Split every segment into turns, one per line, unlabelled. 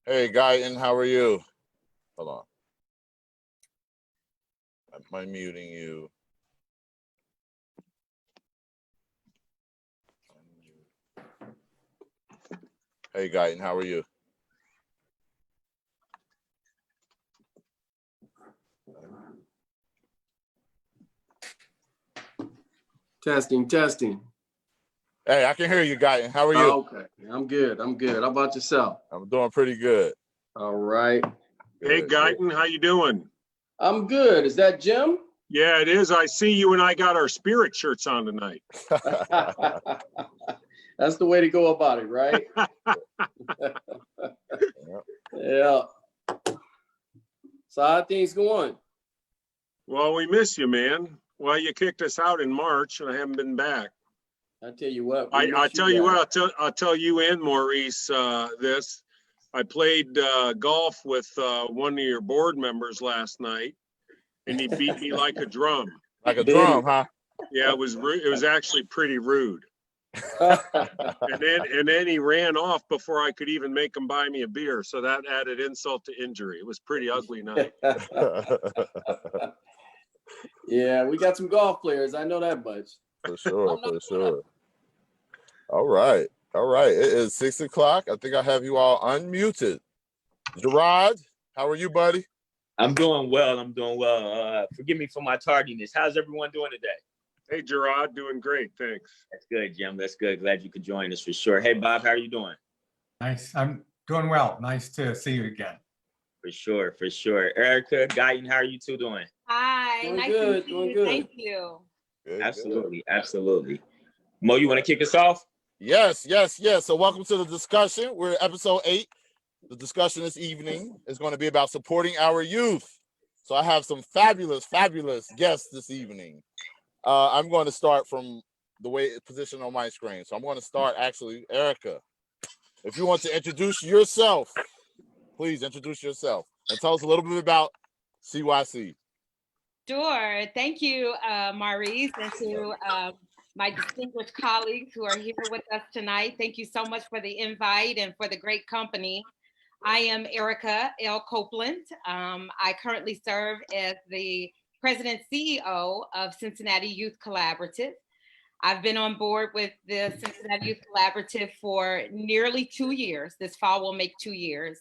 Hey, Guyton, how are you? Hold on. I'm unmuting you. Hey, Guyton, how are you?
Testing, testing.
Hey, I can hear you, Guyton. How are you?
Okay, I'm good. I'm good. How about yourself?
I'm doing pretty good.
All right.
Good,
hey, Guyton, how you doing?
I'm good. Is that Jim?
Yeah, it is. I see you and I got our spirit shirts on tonight.
That's the way to go about it, right? Yeah. So how are things going?
Well, we miss you, man. Well, you kicked us out in March and I haven't been back.
I tell you what.
I'll tell you and Maurice this. I played golf with one of your board members last night, and he beat me like a drum.
Like a drum, huh?
Yeah, it was actually pretty rude. and then he ran off before I could even make him buy me a beer. So that added insult to injury. It was pretty ugly night.
Yeah, we got some golf players. I know that much.
For sure, for sure. All right. All right. It is 6 o'clock. I think I have you all unmuted. JeRod, how are you, buddy?
I'm doing well. I'm doing well. Forgive me for my tardiness. How's everyone doing today?
Hey, JeRod, doing great. Thanks.
That's good, Jim. That's good. Glad you could join us for sure. Hey, Bob, how are you doing?
Nice. I'm doing well. Nice to see you again.
For sure, for sure. Ericka, Guyton, how are you two doing?
Hi,
Doing
nice
good,
to see
doing
you.
good.
Thank you.
Good,
Absolutely, absolutely. Mo, you want to kick us off?
Yes, yes, yes. So welcome to the discussion. We're at episode 8. The discussion this evening is going to be about supporting our youth. So I have some fabulous, fabulous guests this evening. I'm going to start from the way it's positioned on my screen. So I'm going to start actually, Ericka. If you want to introduce yourself, please introduce yourself and tell us a little bit about CYC.
Sure. Thank you, Maurice, and to my distinguished colleagues who are here with us tonight. Thank you so much for the invite and for the great company. I am Ericka L. Copeland. I currently serve as the President CEO of Cincinnati Youth Collaborative. I've been on board with the Cincinnati Youth Collaborative for nearly 2 years. This fall will make 2 years.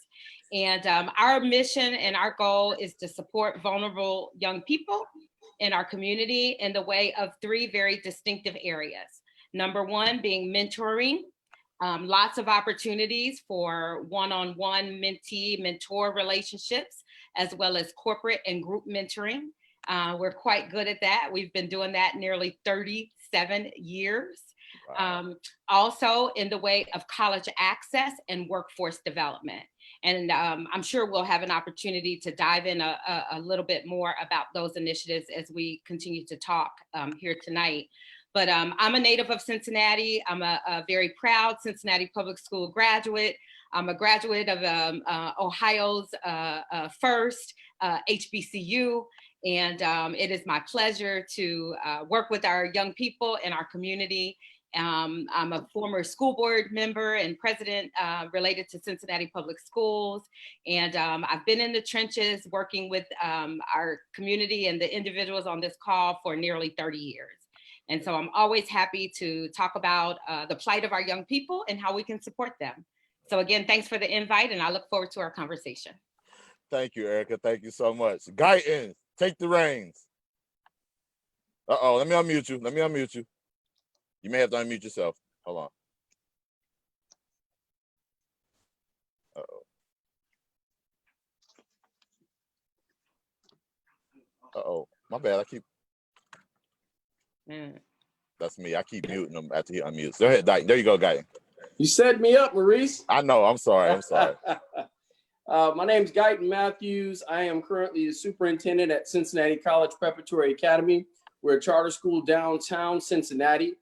And our mission and our goal is to support vulnerable young people in our community in the way of 3 very distinctive areas. Number 1 being mentoring, lots of opportunities for one-on-one mentee-mentor relationships, as well as corporate and group mentoring. We're quite good at that. We've been doing that nearly 37 years. Wow. Also in the way of college access and workforce development. And I'm sure we'll have an opportunity to dive in a little bit more about those initiatives as we continue to talk here tonight. But I'm a native of Cincinnati. I'm a very proud Cincinnati Public School graduate. I'm a graduate of Ohio's first HBCU. And it is my pleasure to work with our young people in our community. I'm a former school board member and president related to Cincinnati Public Schools. And I've been in the trenches working with our community and the individuals on this call for nearly 30 years. And so I'm always happy to talk about the plight of our young people and how we can support them. So again, thanks for the invite, and I look forward to our conversation.
Thank you, Ericka. Thank you so much. Guyton, take the reins. Uh-oh, let me unmute you. Let me unmute you. You may have to unmute yourself. Hold on. Uh-oh. Uh-oh. My bad. I keep... That's me. I keep muting him after he unmutes. Go ahead, Guyton. There you go, Guyton.
You set me up, Maurice.
I know. I'm sorry. I'm sorry.
My name's Guyton Mathews. I am currently the superintendent at Cincinnati College Preparatory Academy. We're a charter school downtown Cincinnati.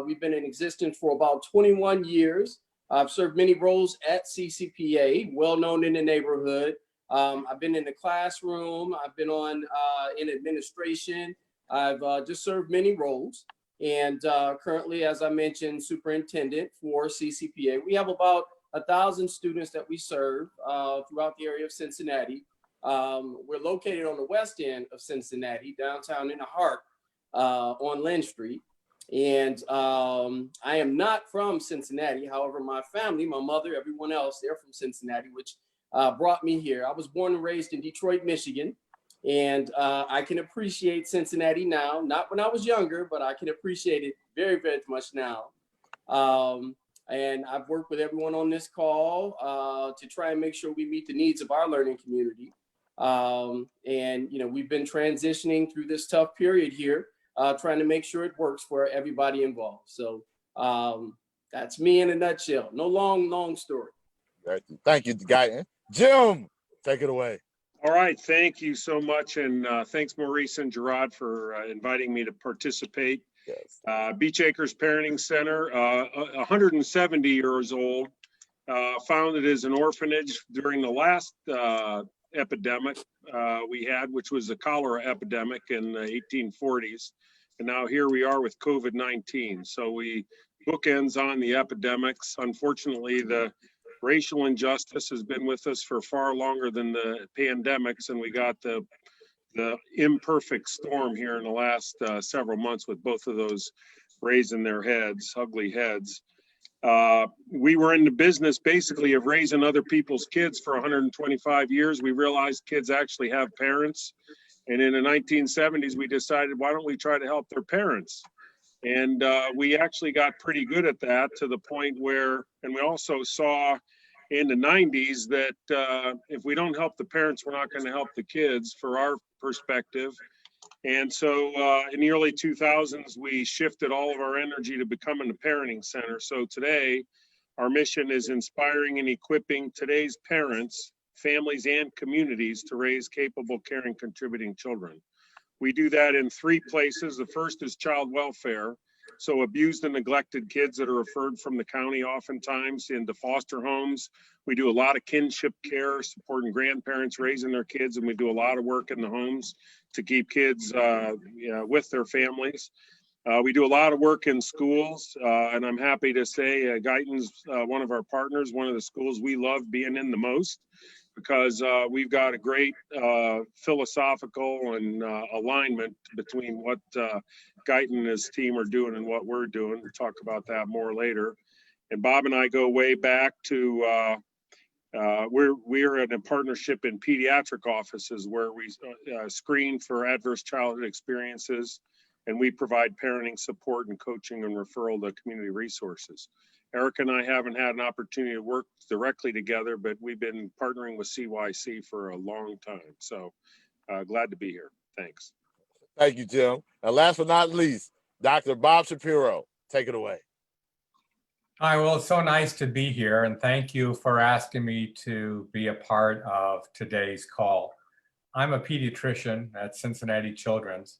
We've been in existence for about 21 years. I've served many roles at CCPA, well known in the neighborhood. I've been in the classroom. I've been in administration. I've just served many roles, and currently, as I mentioned, superintendent for CCPA. We have about 1,000 students that we serve throughout the area of Cincinnati. We're located on the west end of Cincinnati, downtown in the heart on Lynn Street. And I am not from Cincinnati. However, my family, my mother, everyone else, they're from Cincinnati, which brought me here. I was born and raised in Detroit, Michigan. And I can appreciate Cincinnati now, not when I was younger, but I can appreciate it very, very much now. And I've worked with everyone on this call to try and make sure we meet the needs of our learning community. And, you know, we've been transitioning through this tough period here, trying to make sure it works for everybody involved. So that's me in a nutshell. No long story.
Thank you, Guyton. Jim, take it away.
All right, thank you so much. And thanks, Maurice and JeRod, for inviting me to participate.
Yes.
Beach Acres Parenting Center, 170 years old, founded as an orphanage during the last epidemic we had, which was the cholera epidemic in the 1840s. And now here we are with COVID-19. So we bookends on the epidemics. Unfortunately, the racial injustice has been with us for far longer than the pandemics, and we got the imperfect storm here in the last several months with both of those raising their heads, ugly heads. We were in the business basically of raising other people's kids for 125 years. We realized kids actually have parents. And in the 1970s, we decided, why don't we try to help their parents? And we actually got pretty good at that, to the point where, and we also saw in the 90s that if we don't help the parents, we're not going to help the kids, for our perspective. And so in the early 2000s, we shifted all of our energy to becoming a parenting center. So today, our mission is inspiring and equipping today's parents, families, and communities to raise capable, caring, contributing children. We do that in 3 places. The first is child welfare. So abused and neglected kids that are referred from the county oftentimes into foster homes. We do a lot of kinship care, supporting grandparents raising their kids, and we do a lot of work in the homes to keep kids with their families. We do a lot of work in schools, and I'm happy to say Guyton's one of our partners, one of the schools we love being in the most, because we've got a great philosophical and alignment between what Guyton and his team are doing and what we're doing. We'll talk about that more later. And Bob and I go way back to, we're in a partnership in pediatric offices where we screen for adverse childhood experiences, and we provide parenting support and coaching and referral to community resources. Ericka and I haven't had an opportunity to work directly together, but we've been partnering with CYC for a long time. So glad to be here. Thanks.
Thank you, Jim. And last but not least, Dr. Bob Shapiro, take it away.
Hi, well, it's so nice to be here, and thank you for asking me to be a part of today's call. I'm a pediatrician at Cincinnati Children's.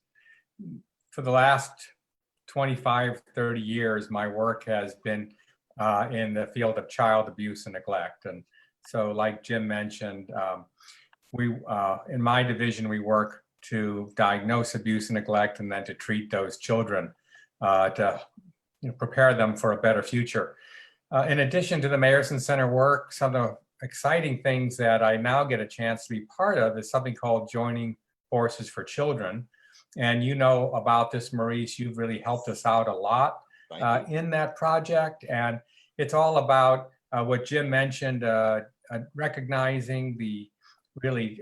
For the last 25, 30 years, my work has been in the field of child abuse and neglect. And so, like Jim mentioned, in my division, we work to diagnose abuse and neglect, and then to treat those children to prepare them for a better future. In addition to the Meyerson Center work, some of the exciting things that I now get a chance to be part of is something called Joining Forces for Children. And you know about this, Maurice. You've really helped us out a lot in that project. And it's all about what Jim mentioned, recognizing the really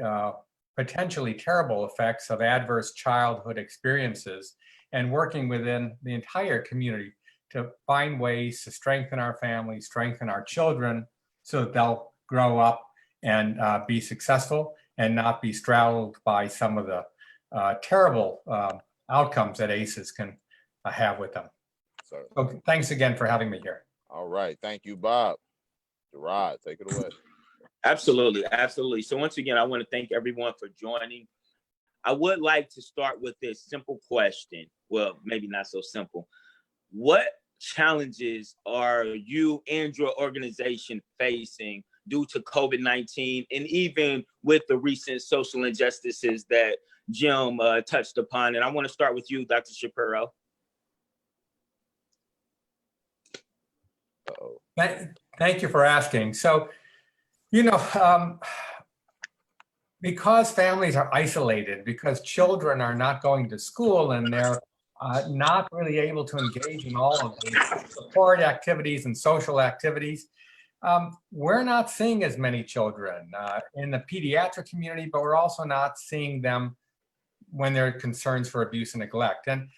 potentially terrible effects of adverse childhood experiences, and working within the entire community to find ways to strengthen our families, strengthen our children, so that they'll grow up and be successful and not be straddled by some of the terrible outcomes that ACEs can have with them. So thanks again for having me here.
All right. Thank you, Bob. JeRod, take it away.
Absolutely. Absolutely. So once again, I want to thank everyone for joining. I would like to start with this simple question. Well, maybe not so simple. What challenges are you and your organization facing due to COVID-19, and even with the recent social injustices that Jim touched upon. And I want to start with you, Dr. Shapiro.
Uh-oh.
Thank you for asking. So, because families are isolated, because children are not going to school and they're not really able to engage in all of the support activities and social activities, we're not seeing as many children in the pediatric community, but we're also not seeing them when there are concerns for abuse and neglect. And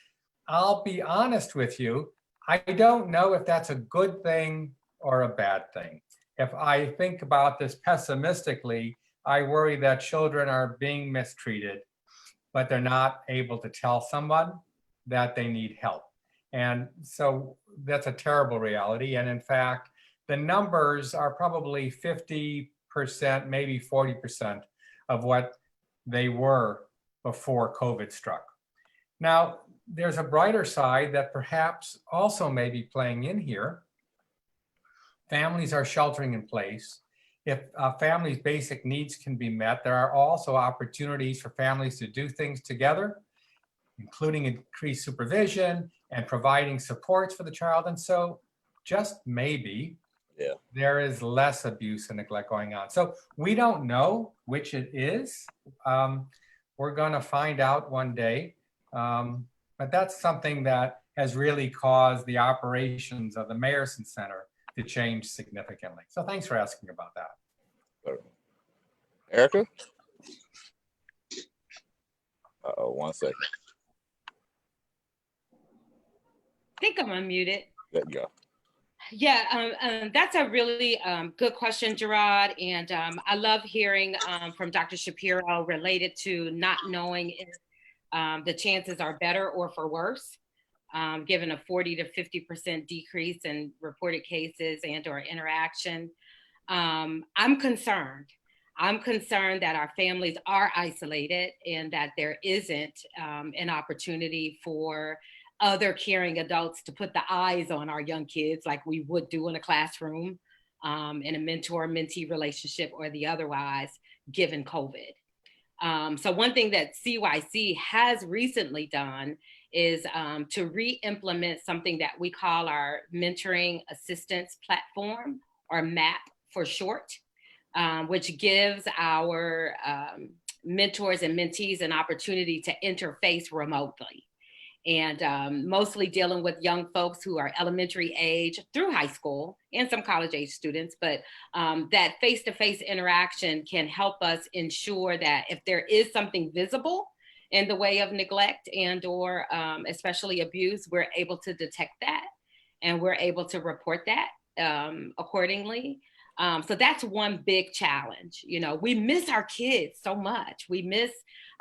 I'll be honest with you, I don't know if that's a good thing or a bad thing. If I think about this pessimistically, I worry that children are being mistreated, but they're not able to tell someone that they need help. And so that's a terrible reality. And in fact, the numbers are probably 50%, maybe 40% of what they were before COVID struck. Now, there's a brighter side that perhaps also may be playing in here. Families are sheltering in place. If a family's basic needs can be met, there are also opportunities for families to do things together, including increased supervision and providing supports for the child. And so just maybe there is less abuse and neglect going on. So we don't know which it is. We're going to find out one day. But that's something that has really caused the operations of the Meyerson Center to change significantly. So thanks for asking about that.
Ericka? Uh-oh, 1 second.
I think I'm unmuted.
There you go.
Yeah, that's a really good question, JeRod. And I love hearing from Dr. Shapiro related to not knowing if the chances are better or for worse, given a 40 to 50% decrease in reported cases and or interaction. I'm concerned. I'm concerned that our families are isolated and that there isn't an opportunity for other caring adults to put the eyes on our young kids like we would do in a classroom, in a mentor-mentee relationship or the otherwise, given COVID. So one thing that CYC has recently done is to re-implement something that we call our Mentoring Assistance Platform, or MAP for short, which gives our mentors and mentees an opportunity to interface remotely. And mostly dealing with young folks who are elementary age through high school and some college age students, but that face-to-face interaction can help us ensure that if there is something visible in the way of neglect and or especially abuse, we're able to detect that and we're able to report that accordingly. So that's one big challenge. You know, we miss our kids so much. We miss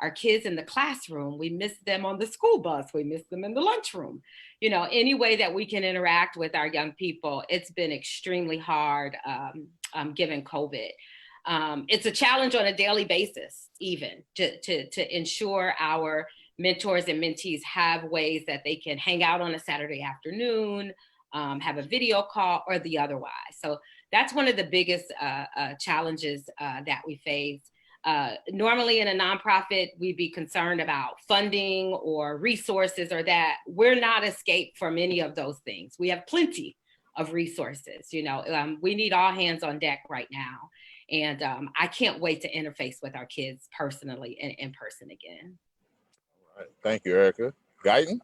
our kids in the classroom. We miss them on the school bus. We miss them in the lunchroom. You know, any way that we can interact with our young people, it's been extremely hard given COVID. It's a challenge on a daily basis, even to ensure our mentors and mentees have ways that they can hang out on a Saturday afternoon, have a video call or the otherwise. So that's one of the biggest challenges that we face. Normally in a nonprofit, we'd be concerned about funding or resources or that. We're not escaped from any of those things. We have plenty of resources. You know, we need all hands on deck right now. And I can't wait to interface with our kids personally and in person again.
All right. Thank you, Ericka. Guyton?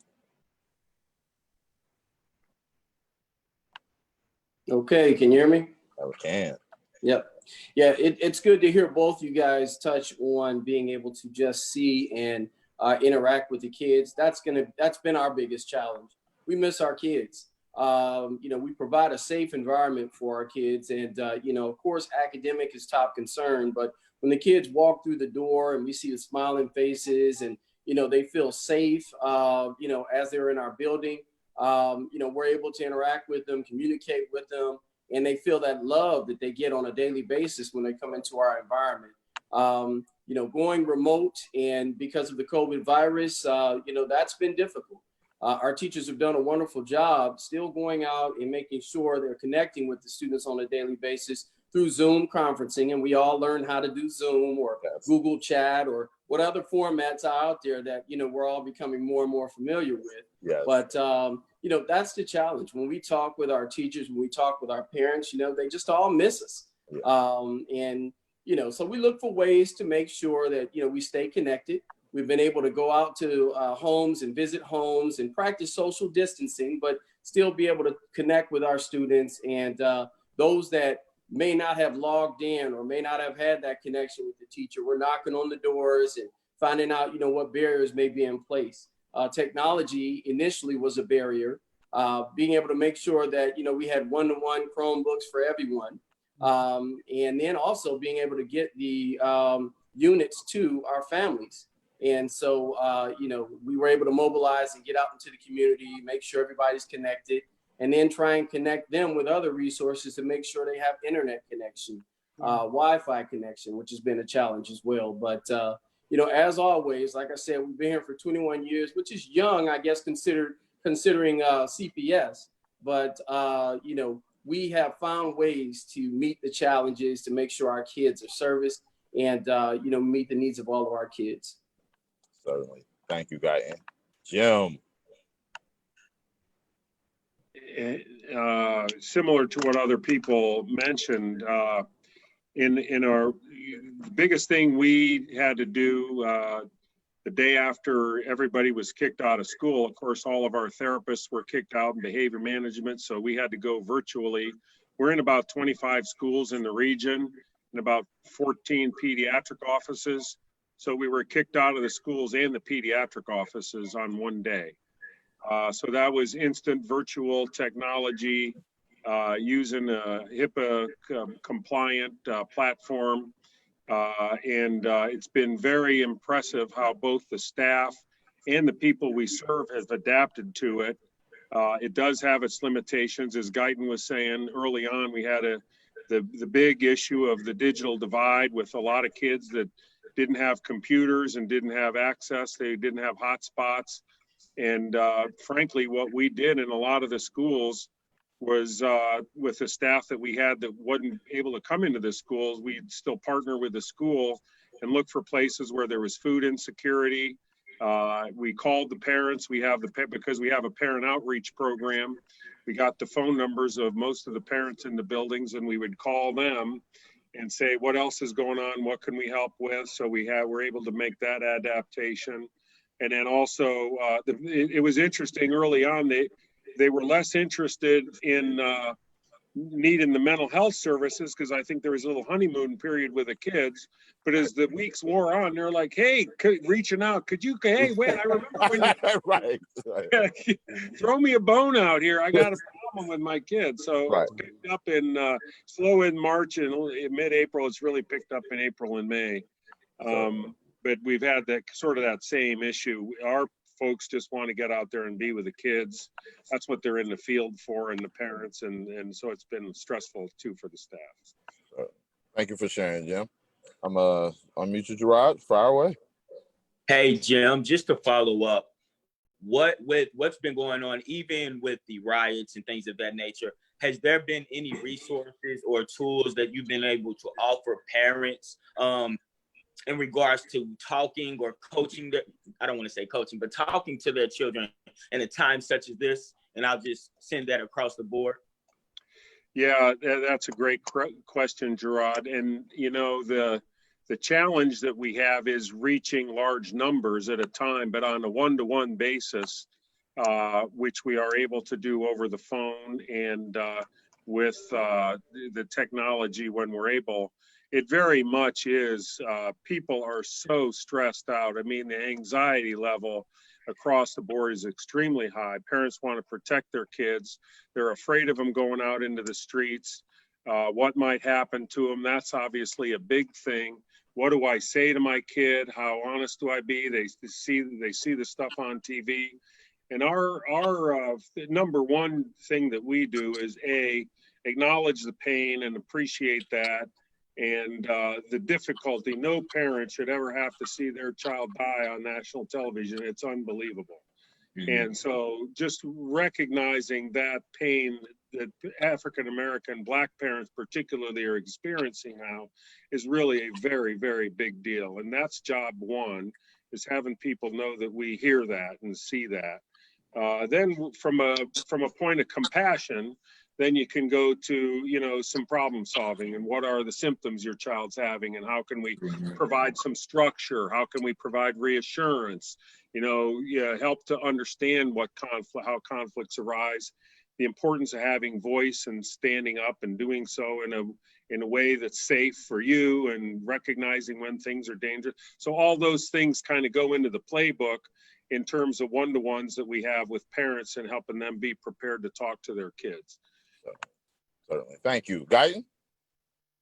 Okay, can you hear me?
I can.
Yep. Yeah, it's good to hear both you guys touch on being able to just see and interact with the kids. That's been our biggest challenge. We miss our kids. You know, we provide a safe environment for our kids, and you know, of course, academic is top concern. But when the kids walk through the door and we see the smiling faces, and you know, they feel safe, you know, as they're in our building, you know, we're able to interact with them, communicate with them. And they feel that love that they get on a daily basis when they come into our environment. You know, going remote and because of the COVID virus, you know, that's been difficult. Our teachers have done a wonderful job still going out and making sure they're connecting with the students on a daily basis, through Zoom conferencing, and we all learn how to do Zoom or Google Chat or what other formats are out there that, you know, we're all becoming more and more familiar with.
Yes.
But, you know, that's the challenge. When we talk with our teachers, when we talk with our parents, you know, they just all miss us. And, you know, so we look for ways to make sure that, you know, we stay connected. We've been able to go out to homes and visit homes and practice social distancing, but still be able to connect with our students. And those that may not have logged in or may not have had that connection with the teacher, we're knocking on the doors and finding out, you know, what barriers may be in place. Technology initially was a barrier. Being able to make sure that, you know, we had one-to-one Chromebooks for everyone. And then also being able to get the units to our families. And so, you know, we were able to mobilize and get out into the community, make sure everybody's connected, and then try and connect them with other resources to make sure they have internet connection, Wi-Fi connection, which has been a challenge as well. But, you know, as always, like I said, we've been here for 21 years, which is young, I guess, considering CPS. But, you know, we have found ways to meet the challenges to make sure our kids are serviced and, you know, meet the needs of all of our kids.
Certainly. Thank you, Guyton. Jim.
Similar to what other people mentioned, in our biggest thing we had to do the day after everybody was kicked out of school, of course, all of our therapists were kicked out in behavior management, so we had to go virtually. We're in about 25 schools in the region and about 14 pediatric offices. So we were kicked out of the schools and the pediatric offices on one day. So that was instant virtual technology using a HIPAA compliant platform. And it's been very impressive how both the staff and the people we serve has adapted to it. It does have its limitations. As Guyton was saying early on, we had the big issue of the digital divide with a lot of kids that didn't have computers and didn't have access. They didn't have hotspots. And frankly, what we did in a lot of the schools was with the staff that we had that wasn't able to come into the schools, we'd still partner with the school and look for places where there was food insecurity. We called the parents. Because we have a parent outreach program, we got the phone numbers of most of the parents in the buildings, and we would call them and say, what else is going on? What can we help with? So we're able to make that adaptation. And then also, it was interesting early on, they were less interested in needing the mental health services because I think there was a little honeymoon period with the kids. But as the weeks wore on, they're like, hey, reaching out, hey, wait, I remember when you
Right.
throw me a bone out here. I got a problem with my kids. So It's picked up in slow in March and in mid-April. It's really picked up in April and May. But we've had that same issue. Our folks just want to get out there and be with the kids. That's what they're in the field for, and the parents. And so it's been stressful too for the staff.
Thank you for sharing, Jim. I'm Maurice JeRod, fire away.
Hey, Jim, just to follow up, what's been going on, even with the riots and things of that nature, has there been any resources or tools that you've been able to offer parents in regards to talking or coaching, I don't want to say coaching, but talking to their children in a time such as this? And I'll just send that across the board.
Yeah, that's a great question, JeRod. And, you know, the challenge that we have is reaching large numbers at a time, but on a one-to-one basis, which we are able to do over the phone and with the technology when we're able. It very much is, people are so stressed out. I mean, the anxiety level across the board is extremely high. Parents want to protect their kids. They're afraid of them going out into the streets. What might happen to them? That's obviously a big thing. What do I say to my kid? How honest do I be? They see the stuff on TV. And our number one thing that we do is acknowledge the pain and appreciate that. And the difficulty, no parent should ever have to see their child die on national television. It's unbelievable. Mm-hmm. And so just recognizing that pain that African American Black parents particularly are experiencing now is really a very, very big deal. And that's job one, is having people know that we hear that and see that. Then from a point of compassion, then you can go to, you know, some problem solving and what are the symptoms your child's having and how can we provide some structure? How can we provide reassurance? You know, yeah, help to understand how conflicts arise, the importance of having voice and standing up and doing so in a way that's safe for you and recognizing when things are dangerous. So all those things kind of go into the playbook in terms of one-to-ones that we have with parents and helping them be prepared to talk to their kids.
Certainly. Thank you. Guyton?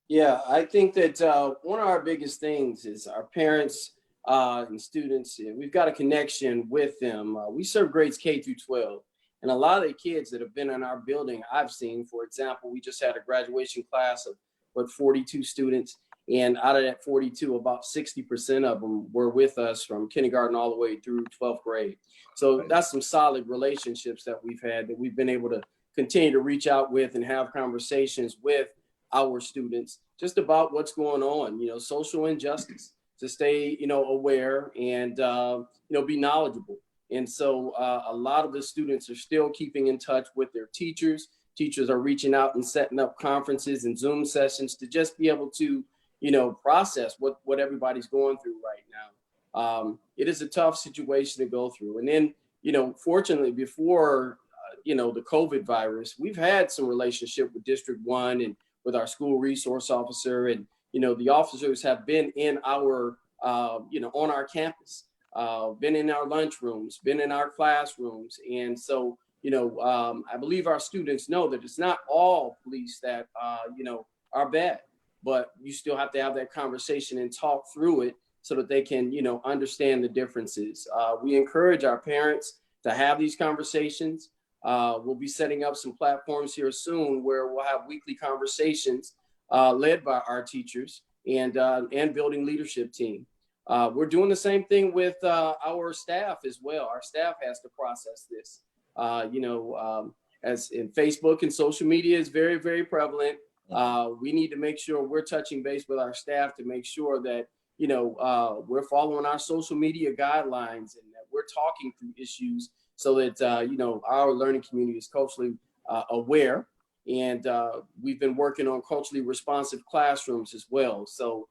Yeah, I think that one of our biggest things is our parents and students. We've got a connection with them. We serve grades K through 12. And a lot of the kids that have been in our building, I've seen, for example, we just had a graduation class of 42 students. And out of that 42, about 60% of them were with us from kindergarten all the way through 12th grade. So that's some solid relationships that we've had, that we've been able to continue to reach out with and have conversations with our students just about what's going on, you know, social injustice, to stay, you know, aware and, you know, be knowledgeable. And so a lot of the students are still keeping in touch with their teachers. Teachers are reaching out and setting up conferences and Zoom sessions to just be able to, you know, process what everybody's going through right now. It is a tough situation to go through. And then, you know, fortunately, before, you know, the COVID virus, we've had some relationship with District 1 and with our school resource officer. And, you know, the officers have been in our, you know, on our campus, been in our lunchrooms, been in our classrooms. And so, you know, I believe our students know that it's not all police that, you know, are bad, but you still have to have that conversation and talk through it so that they can, you know, understand the differences. We encourage our parents to have these conversations. We'll be setting up some platforms here soon where we'll have weekly conversations led by our teachers and building leadership team. We're doing the same thing with our staff as well. Our staff has to process this. You know, as in Facebook and social media is very, very prevalent. We need to make sure we're touching base with our staff to make sure that, you know, we're following our social media guidelines and that we're talking through issues so that, you know, our learning community is culturally aware. And we've been working on culturally responsive classrooms as well. So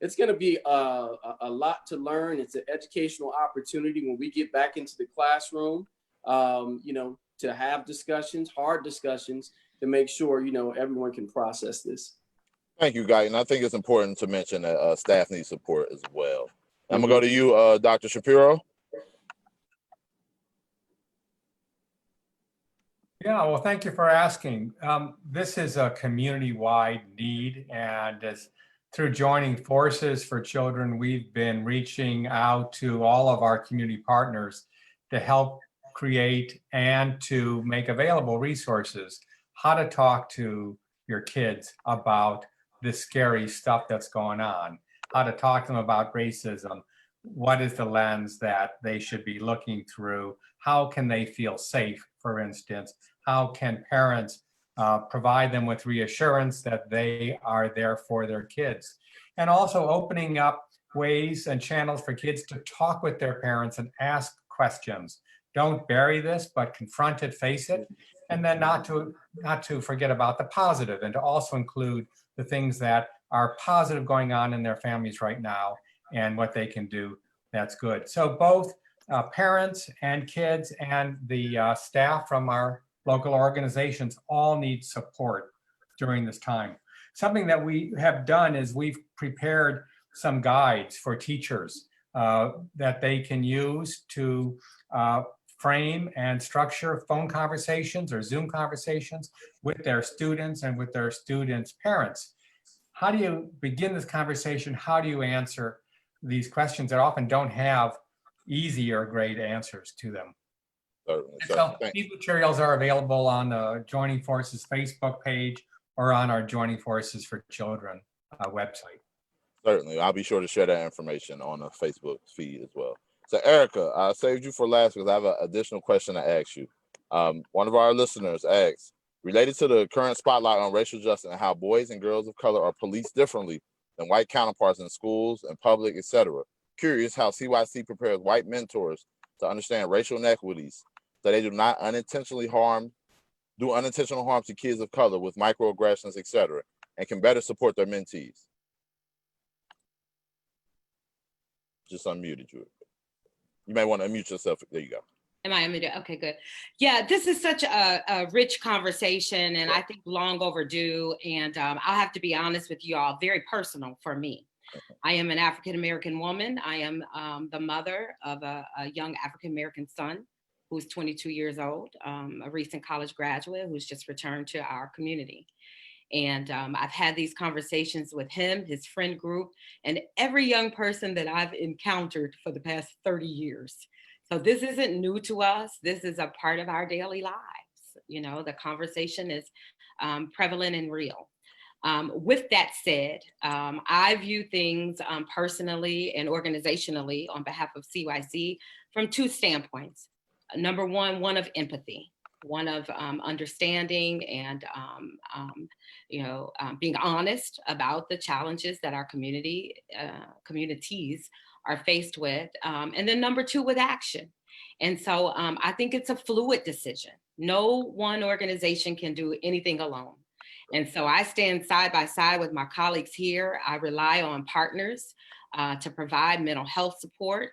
it's going to be a lot to learn. It's an educational opportunity when we get back into the classroom, you know, to have discussions, hard discussions, to make sure, you know, everyone can process this.
Thank you, Guyton. I think it's important to mention that staff needs support as well. I'm gonna go to you, Dr. Shapiro.
Yeah, well, thank you for asking. This is a community-wide need, and as through joining forces for children, we've been reaching out to all of our community partners to help create and to make available resources, how to talk to your kids about this scary stuff that's going on, how to talk to them about racism, what is the lens that they should be looking through, how can they feel safe, for instance, how can parents provide them with reassurance that they are there for their kids, and also opening up ways and channels for kids to talk with their parents and ask questions. Don't bury this, but confront it, face it, and then not to forget about the positive, and to also include the things that are positive going on in their families right now and what they can do that's good. So both parents and kids and the staff from our local organizations all need support during this time. Something that we have done is we've prepared some guides for teachers that they can use to frame and structure phone conversations or Zoom conversations with their students and with their students' parents. How do you begin this conversation? How do you answer these questions that often don't have easy or great answers to them? So these materials are available on the Joining Forces Facebook page or on our Joining Forces for Children website.
Certainly, I'll be sure to share that information on the Facebook feed as well. So Ericka, I saved you for last because I have an additional question to ask you. One of our listeners asked, Related to the current spotlight on racial justice and how boys and girls of color are policed differently than white counterparts in schools and public, etc. Curious how CYC prepares white mentors to understand racial inequities so they do not unintentional harm to kids of color with microaggressions, etc., and can better support their mentees. Just unmuted you. You may want to unmute yourself. There you go.
Am I unmuted? Okay, good. Yeah, this is such a rich conversation, and I think long overdue. And I'll have to be honest with you all, very personal for me. I am an African-American woman. I am the mother of a young African-American son who's 22 years old, a recent college graduate who's just returned to our community. And I've had these conversations with him, his friend group, and every young person that I've encountered for the past 30 years. So this isn't new to us. This is a part of our daily lives. You know, the conversation is prevalent and real. With that said, I view things personally and organizationally on behalf of CYC from two standpoints. Number one of empathy, one of understanding and being honest about the challenges that our communities are faced with. And then number two, with action. And so I think it's a fluid decision. No one organization can do anything alone. And so I stand side by side with my colleagues here. I rely on partners to provide mental health support.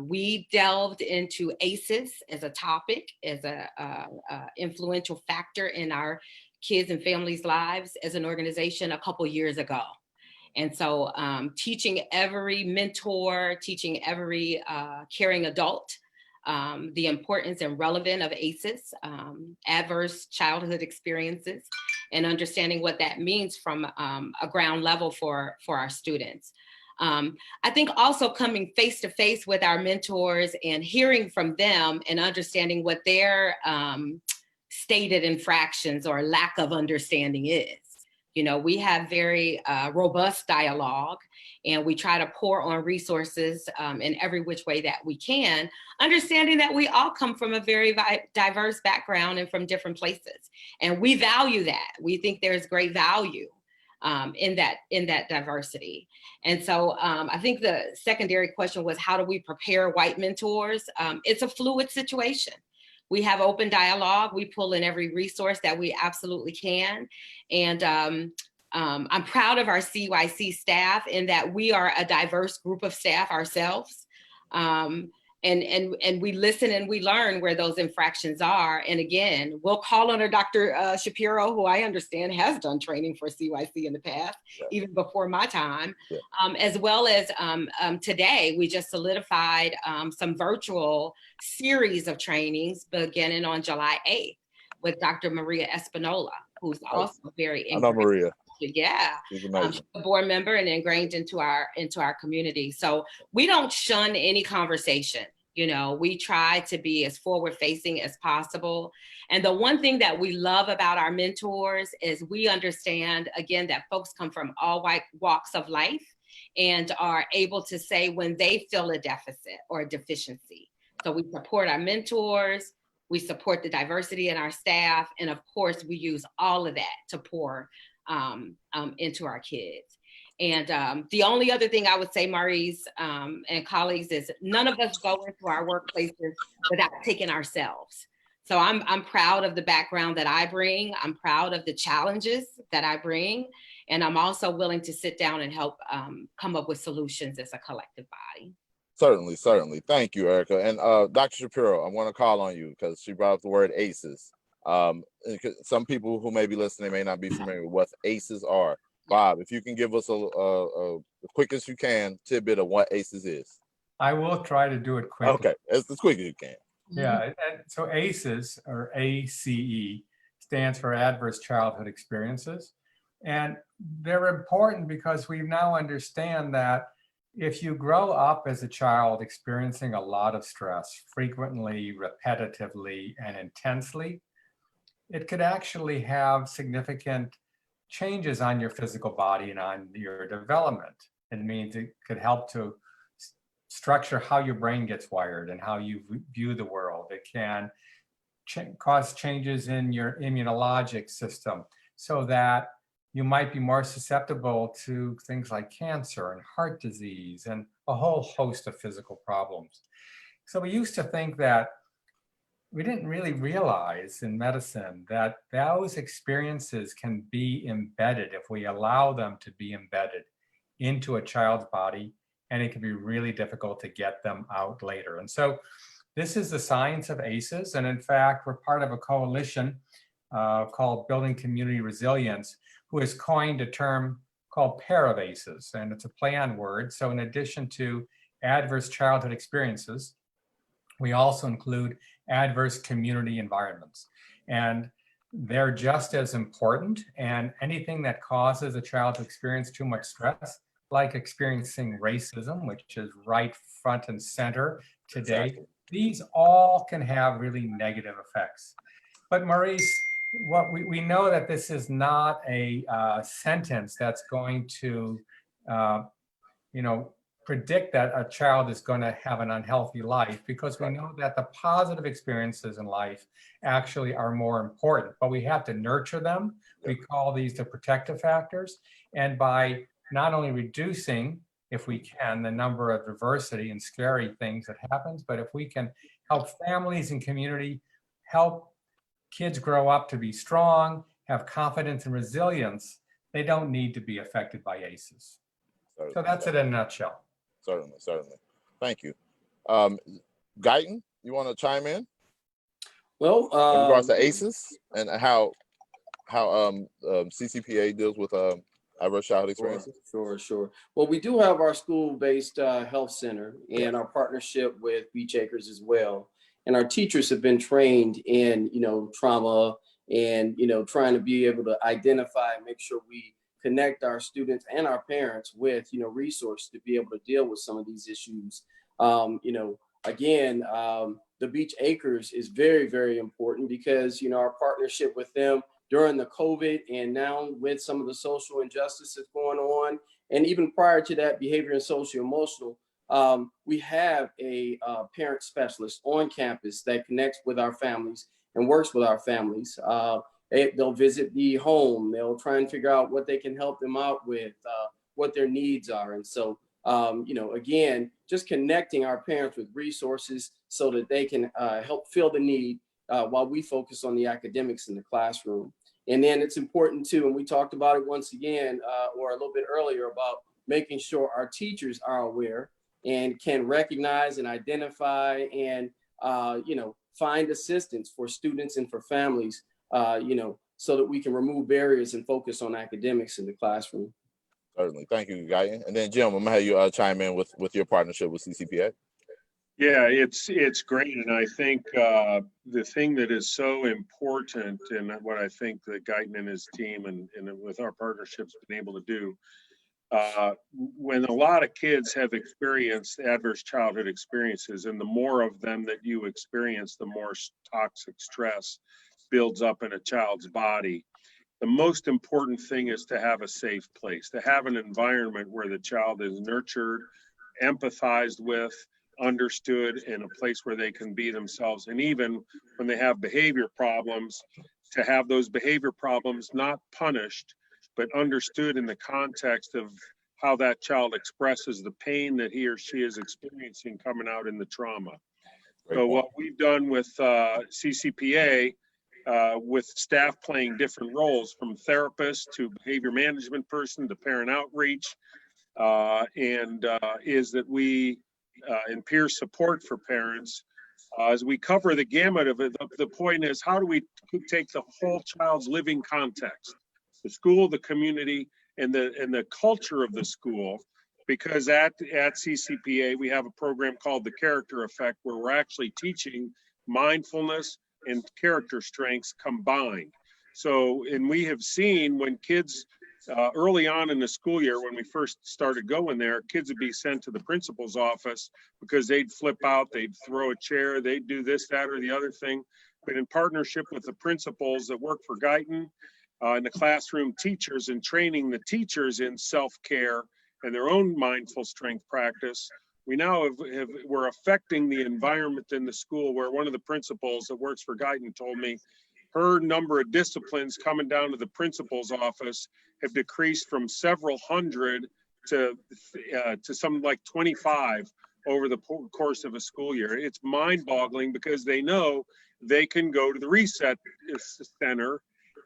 We delved into ACEs as a topic, as a influential factor in our kids and families' lives as an organization a couple years ago. And so teaching every mentor, teaching every caring adult the importance and relevance of ACEs, adverse childhood experiences, and understanding what that means from a ground level for our students. I think also coming face to face with our mentors and hearing from them and understanding what their stated infractions or lack of understanding is. You know, we have very robust dialogue, and we try to pour on resources in every which way that we can, understanding that we all come from a very diverse background and from different places. And we value that. We think there's great value in that diversity. And so I think the secondary question was, how do we prepare white mentors? It's a fluid situation. We have open dialogue. We pull in every resource that we absolutely can. And I'm proud of our CYC staff in that we are a diverse group of staff ourselves. And we listen and we learn where those infractions are. And again, we'll call on our Dr. Shapiro, who I understand has done training for CYC in the past, even before my time, as well as today, we just solidified some virtual series of trainings beginning on July 8th with Dr. Maria Espinola, who's also very
I know Maria.
Yeah, she's a board member and ingrained into our community. So we don't shun any conversation. You know, we try to be as forward facing as possible. And the one thing that we love about our mentors is we understand, again, that folks come from all walks of life and are able to say when they feel a deficit or a deficiency. So we support our mentors, we support the diversity in our staff, and of course, we use all of that to pour into our kids. And the only other thing I would say, Maurice and colleagues, is none of us go into our workplaces without taking ourselves. So I'm proud of the background that I bring. I'm proud of the challenges that I bring. And I'm also willing to sit down and help come up with solutions as a collective body.
Certainly, certainly. Thank you, Ericka. And Dr. Shapiro, I want to call on you because she brought up the word ACEs. Some people who may be listening may not be familiar with what ACEs are. Bob, if you can give us the quickest you can tidbit of what ACEs is.
I will try to do it quickly.
Okay, as quick as you can.
Yeah, and so ACEs, or ACE, stands for Adverse Childhood Experiences. And they're important because we now understand that if you grow up as a child experiencing a lot of stress, frequently, repetitively, and intensely, it could actually have significant changes on your physical body and on your development. It means it could help to structure how your brain gets wired and how you view the world. It can cause changes in your immunologic system so that you might be more susceptible to things like cancer and heart disease and a whole host of physical problems. So we used to think that we didn't really realize in medicine that those experiences can be embedded if we allow them to be embedded into a child's body, and it can be really difficult to get them out later. And so this is the science of ACEs. And in fact, we're part of a coalition called Building Community Resilience, who has coined a term called pair of ACEs, and it's a play on words. So in addition to adverse childhood experiences, we also include adverse community environments. And they're just as important, and anything that causes a child to experience too much stress, like experiencing racism, which is right front and center today, exactly. These all can have really negative effects. But Maurice, what we know that this is not a sentence that's going to, predict that a child is going to have an unhealthy life, because we know that the positive experiences in life actually are more important, but we have to nurture them. We call these the protective factors. And by not only reducing, if we can, the number of diversity and scary things that happens, but if we can help families and community, help kids grow up to be strong, have confidence and resilience, they don't need to be affected by ACEs. So that's it in a nutshell.
Certainly. Thank you. Guyton, you want to chime in?
Well,
in regards to ACEs and how CCPA deals with adverse childhood experiences?
Sure. Well, we do have our school-based health center and our partnership with Beach Acres as well. And our teachers have been trained in, trauma and, trying to be able to identify and make sure we connect our students and our parents with, resources to be able to deal with some of these issues. The Beach Acres is very, very important because, our partnership with them during the COVID and now with some of the social injustices going on, and even prior to that, behavior and social emotional, we have a parent specialist on campus that connects with our families and works with our families. They'll visit the home. They'll try and figure out what they can help them out with, what their needs are. And so, again, just connecting our parents with resources so that they can help fill the need while we focus on the academics in the classroom. And then it's important too, and we talked about it once again, or a little bit earlier, about making sure our teachers are aware and can recognize and identify and, find assistance for students and for families, so that we can remove barriers and focus on academics in the classroom.
Certainly. Thank you, Guyton. And then Jim, I'm gonna have you chime in with your partnership with CCPA.
Yeah, it's great. And I think the thing that is so important, and what I think that Guyton and his team and with our partnerships been able to do, when a lot of kids have experienced adverse childhood experiences, and the more of them that you experience, the more toxic stress builds up in a child's body. The most important thing is to have a safe place, to have an environment where the child is nurtured, empathized with, understood, in a place where they can be themselves. And even when they have behavior problems, to have those behavior problems not punished, but understood in the context of how that child expresses the pain that he or she is experiencing coming out in the trauma. So what we've done with CCPA, with staff playing different roles, from therapist to behavior management person to parent outreach, is that we, in peer support for parents, as we cover the gamut of it, the point is, how do we take the whole child's living context, the school, the community, and the culture of the school? Because at CCPA, we have a program called the Character Effect, where we're actually teaching mindfulness and character strengths combined. So, and we have seen when kids, early on in the school year, when we first started going there, kids would be sent to the principal's office because they'd flip out, they'd throw a chair, they'd do this, that, or the other thing. But in partnership with the principals that work for Guyton, and the classroom teachers, and training the teachers in self-care and their own mindful strength practice, we now we're affecting the environment in the school, where one of the principals that works for Guyton told me her number of disciplines coming down to the principal's office have decreased from several hundred to something like 25 over the course of a school year. It's mind-boggling, because they know they can go to the reset center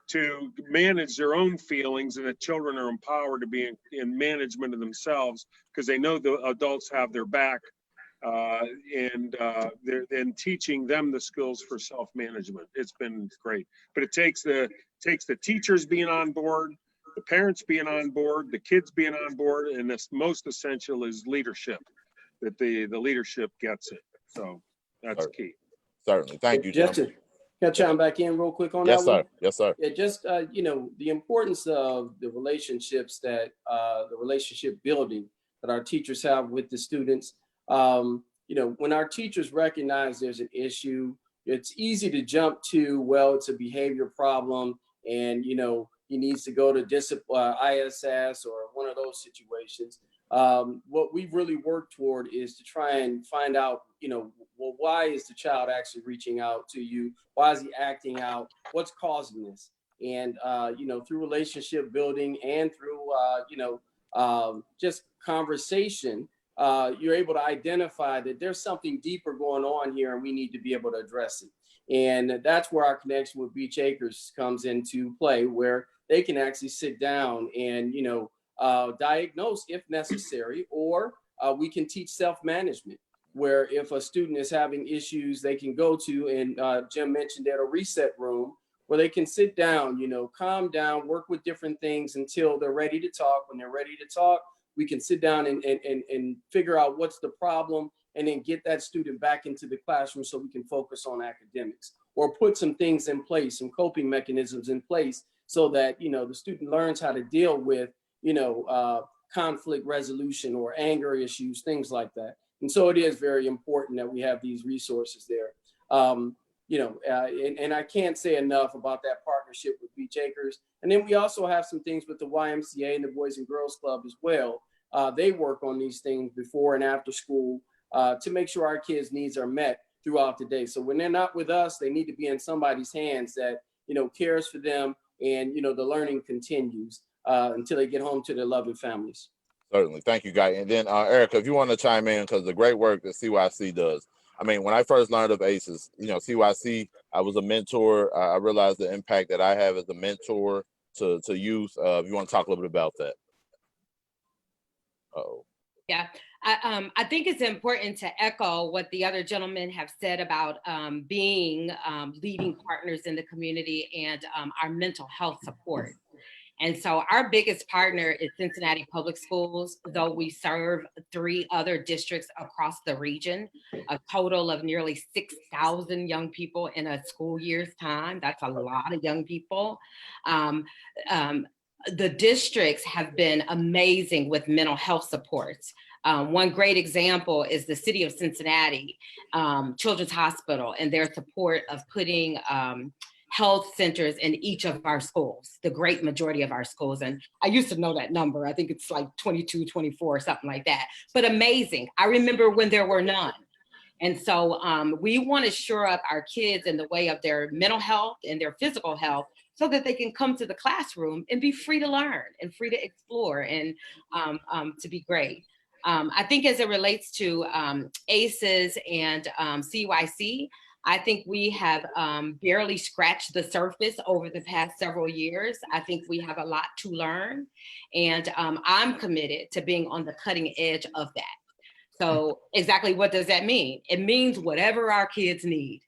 to manage their own feelings, and that children are empowered to be in management of themselves, because they know the adults have their back, and they're then teaching them the skills for self-management. It's been great, but it takes the teachers being on board, the parents being on board, the kids being on board, and the most essential is leadership, that the leadership gets it. So that's key.
Certainly. Thank you,
Just
Jim.
can I chime back in real quick on
Yes,
that one?
sir. Yes, sir.
Yeah, just, the importance of the relationships that, the relationship building that our teachers have with the students. When our teachers recognize there's an issue, it's easy to jump to, well, it's a behavior problem, and, he needs to go to ISS or one of those situations. What we've really worked toward is to try and find out, well, why is the child actually reaching out to you? Why is he acting out? What's causing this? And, through relationship building and through, just conversation, you're able to identify that there's something deeper going on here, and we need to be able to address it. And that's where our connection with Beach Acres comes into play, where they can actually sit down and, diagnose if necessary, or we can teach self-management, where if a student is having issues, they can go to, and Jim mentioned that, a reset room where they can sit down, calm down, work with different things until they're ready to talk. When they're ready to talk, we can sit down and figure out what's the problem, and then get that student back into the classroom so we can focus on academics, or put some things in place, some coping mechanisms in place, so that, the student learns how to deal with, conflict resolution or anger issues, things like that. And so it is very important that we have these resources there. And I can't say enough about that partnership with Beach Acres. And then we also have some things with the YMCA and the Boys and Girls Club as well. They work on these things before and after school to make sure our kids' needs are met throughout the day. So when they're not with us, they need to be in somebody's hands that, cares for them, and, the learning continues until they get home to their loving families.
Certainly. Thank you, Guy. And then Ericka, if you want to chime in, because the great work that CYC does. I mean, when I first learned of ACEs, CYC, I was a mentor. I realized the impact that I have as a mentor to youth. If you want to talk a little bit about that. Uh-oh.
Yeah, I think it's important to echo what the other gentlemen have said about being leading partners in the community and our mental health support. And so our biggest partner is Cincinnati Public Schools, though we serve 3 other districts across the region, a total of nearly 6,000 young people in a school year's time. That's a lot of young people. The districts have been amazing with mental health supports. One great example is the city of Cincinnati Children's Hospital and their support of putting health centers in each of our schools, the great majority of our schools. And I used to know that number. I think it's like 22, 24, something like that. But amazing. I remember when there were none. And so we want to shore up our kids in the way of their mental health and their physical health, so that they can come to the classroom and be free to learn and free to explore and to be great. I think as it relates to ACEs and CYC, I think we have barely scratched the surface over the past several years. I think we have a lot to learn, and I'm committed to being on the cutting edge of that. So exactly what does that mean? It means whatever our kids need.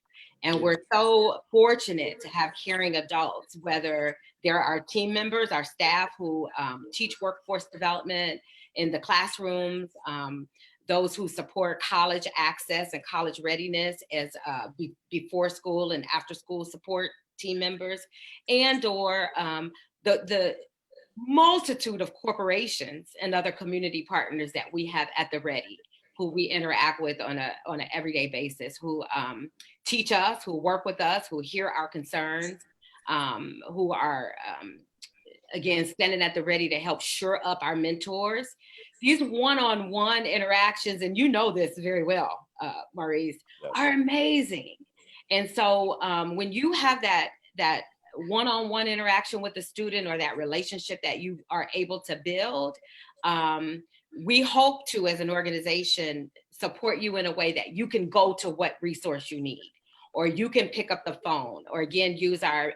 And we're so fortunate to have caring adults, whether they're our team members, our staff who teach workforce development in the classrooms, those who support college access and college readiness as before school and after school support team members, and or the multitude of corporations and other community partners that we have at the ready, who we interact with on an everyday basis, who teach us, who work with us, who hear our concerns, who are again, standing at the ready to help shore up our mentors. These one-on-one interactions, and you know this very well, Maurice, are amazing. And so when you have that one-on-one interaction with the student, or that relationship that you are able to build, we hope to, as an organization, support you in a way that you can go to what resource you need, or you can pick up the phone, or again, use our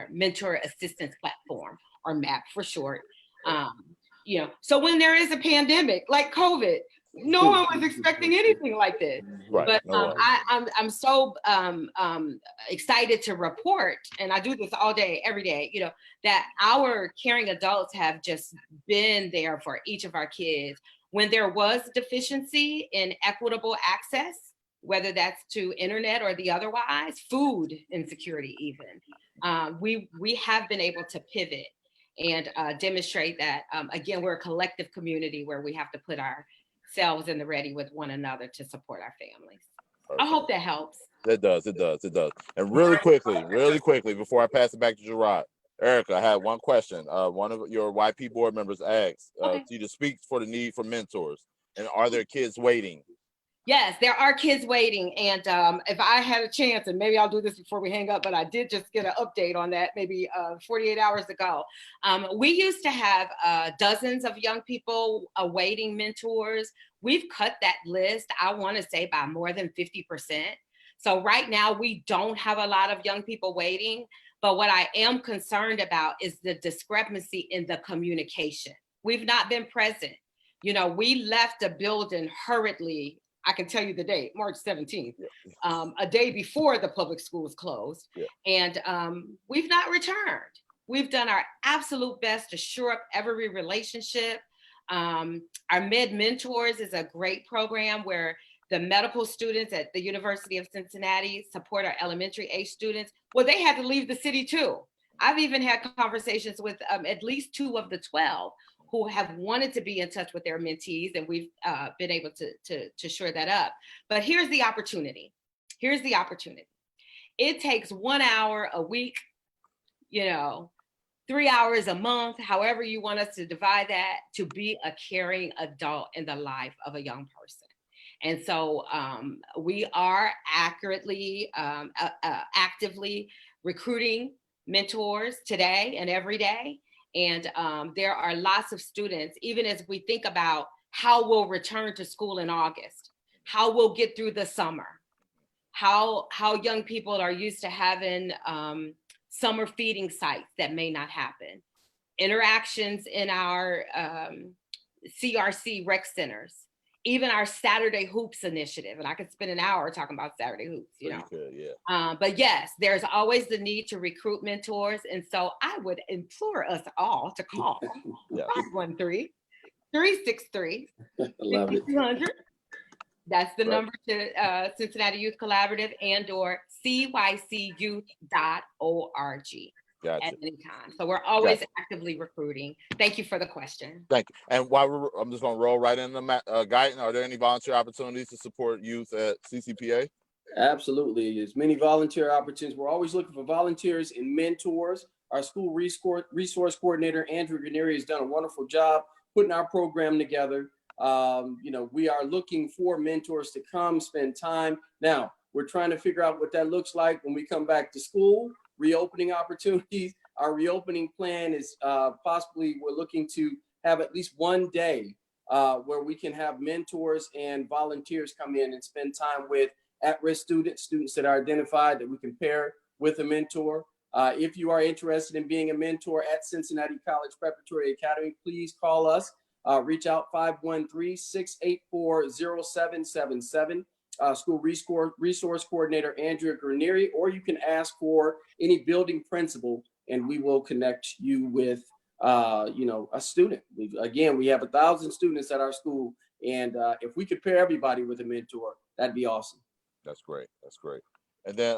mentor assistance platform, or MAP for short. You know, so when there is a pandemic like COVID, no one was expecting anything like this.
Right.
But
No
I'm so excited to report, and I do this all day, every day, you know, that our caring adults have just been there for each of our kids when there was deficiency in equitable access, whether that's to internet or the otherwise, food insecurity even. We have been able to pivot and demonstrate that, again, we're a collective community where we have to put ourselves in the ready with one another to support our families.
Perfect.
I hope that helps.
It does. And really quickly, before I pass it back to JeRod, Ericka, I had one question. One of your YP board members asked you to speak for the need for mentors. And are there kids waiting?
Yes, there are kids waiting. And if I had a chance, and maybe I'll do this before we hang up, but I did just get an update on that maybe 48 hours ago. We used to have dozens of young people awaiting mentors. We've cut that list, I want to say, by more than 50%. So right now we don't have a lot of young people waiting, but what I am concerned about is the discrepancy in the communication. We've not been present. You know, we left the building hurriedly. I can tell you the date, March 17th, a day before the public schools closed. And we've not returned. We've done our absolute best to shore up every relationship. Our Med Mentors is a great program where the medical students at the University of Cincinnati support our elementary age students. Well, they had to leave the city too. I've even had conversations with at least 2 of the 12 who have wanted to be in touch with their mentees, and we've been able to shore that up. But here's the opportunity. It takes 1 hour a week, you know, 3 hours a month, however you want us to divide that, to be a caring adult in the life of a young person. And so we are actively recruiting mentors today and every day. And there are lots of students, even as we think about how we'll return to school in August, how we'll get through the summer, how young people are used to having summer feeding sites that may not happen, interactions in our CRC rec centers, even our Saturday Hoops initiative. And I could spend an hour talking about Saturday Hoops, you know. But yes, there's always the need to recruit mentors. And so I would implore us all to call 513-363-5200. That's the number to Cincinnati Youth Collaborative and/or cycuyouth.org. Gotcha. At any time. So we're always actively recruiting. Thank you for the question.
Thank you. And while I'm just going to roll right into Guyton, are there any volunteer opportunities to support youth at CCPA?
Absolutely. There's many volunteer opportunities. We're always looking for volunteers and mentors. Our school resource coordinator, Andrew Granieri, has done a wonderful job putting our program together. You know, we are looking for mentors to come spend time. Now, we're trying to figure out what that looks like when we come back to school. Reopening opportunities. Our reopening plan is possibly, we're looking to have at least one day where we can have mentors and volunteers come in and spend time with at-risk students that are identified that we can pair with a mentor. If you are interested in being a mentor at Cincinnati College Preparatory Academy, please call us. Reach out 513-684-0777. School resource coordinator Andrea Granieri, or you can ask for any building principal, and we will connect you with, you know, a student. We have 1,000 students at our school, and if we could pair everybody with a mentor, that'd be awesome.
That's great. And then,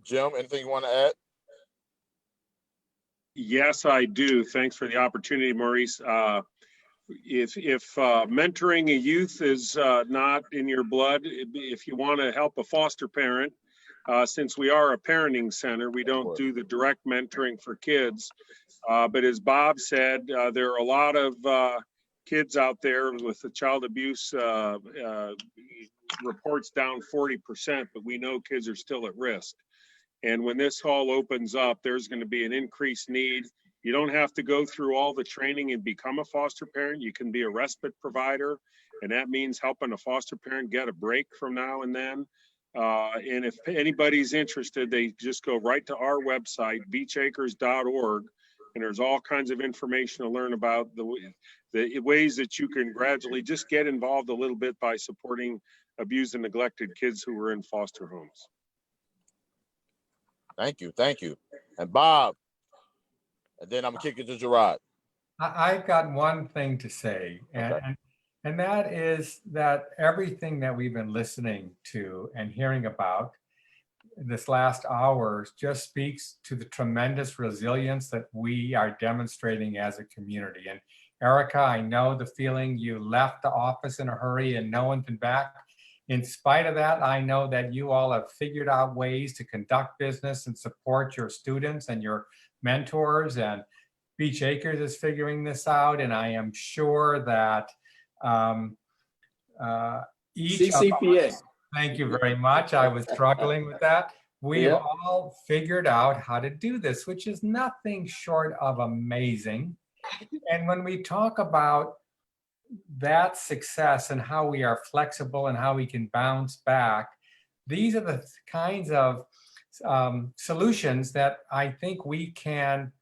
Jim, anything you want to add?
Yes, I do. Thanks for the opportunity, Maurice. If mentoring a youth is not in your blood, if you want to help a foster parent, Since we are a parenting center, we don't do the direct mentoring for kids. But as Bob said, there are a lot of kids out there with the child abuse reports down 40%, but we know kids are still at risk. And when this all opens up, there's going to be an increased need. You don't have to go through all the training and become a foster parent. You can be a respite provider, and that means helping a foster parent get a break from now and then. And if anybody's interested, they just go right to our website, beachacres.org, and there's all kinds of information to learn about the ways that you can gradually just get involved a little bit by supporting abused and neglected kids who are in foster homes.
Thank you. And Bob, and then I'm gonna kick it to JeRod.
I've got one thing to say,
Okay.
and that is that everything that we've been listening to and hearing about this last hour just speaks to the tremendous resilience that we are demonstrating as a community. And Ericka, I know the feeling you left the office in a hurry and no one's been back. In spite of that, I know that you all have figured out ways to conduct business and support your students and your mentors, and Beach Acres is figuring this out. And I am sure that each
CCPA.
of us, thank you very much. I was struggling with that. We've all figured out how to do this, which is nothing short of amazing. And when we talk about that success and how we are flexible and how we can bounce back, these are the kinds of solutions that I think we can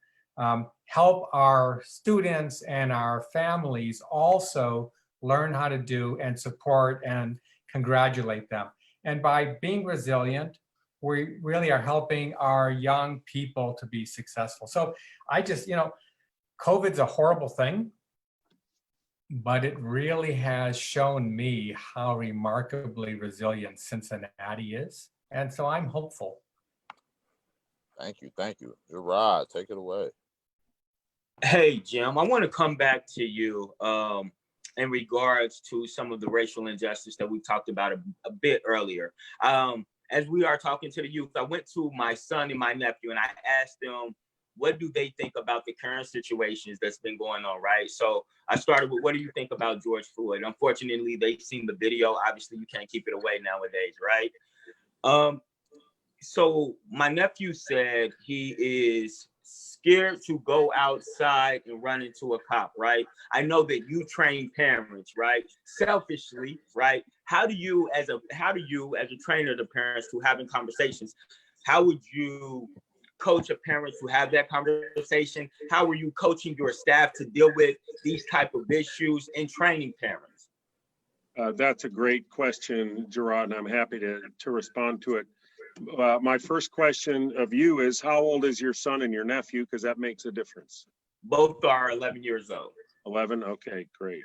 help our students and our families also learn how to do and support and congratulate them. And by being resilient, we really are helping our young people to be successful. So I just, COVID's a horrible thing, but it really has shown me how remarkably resilient Cincinnati is. And so I'm hopeful.
Thank you. JeRod, take it away.
Hey, Jim, I want to come back to you in regards to some of the racial injustice that we talked about a bit earlier. As we are talking to the youth, I went to my son and my nephew and I asked them, what do they think about the current situations that's been going on, right? So I started with, what do you think about George Floyd? Unfortunately, they've seen the video. Obviously, you can't keep it away nowadays, right? So my nephew said he is scared to go outside and run into a cop, right? I know that you train parents, right? Selfishly, right? How do you, as a trainer to parents who having conversations, how would you coach a parent to have that conversation? How are you coaching your staff to deal with these type of issues and training parents?
That's a great question, JeRod, and I'm happy to respond to it. My first question of you is, how old is your son and your nephew? Because that makes a difference.
Both are 11 years old. 11?
Okay, great.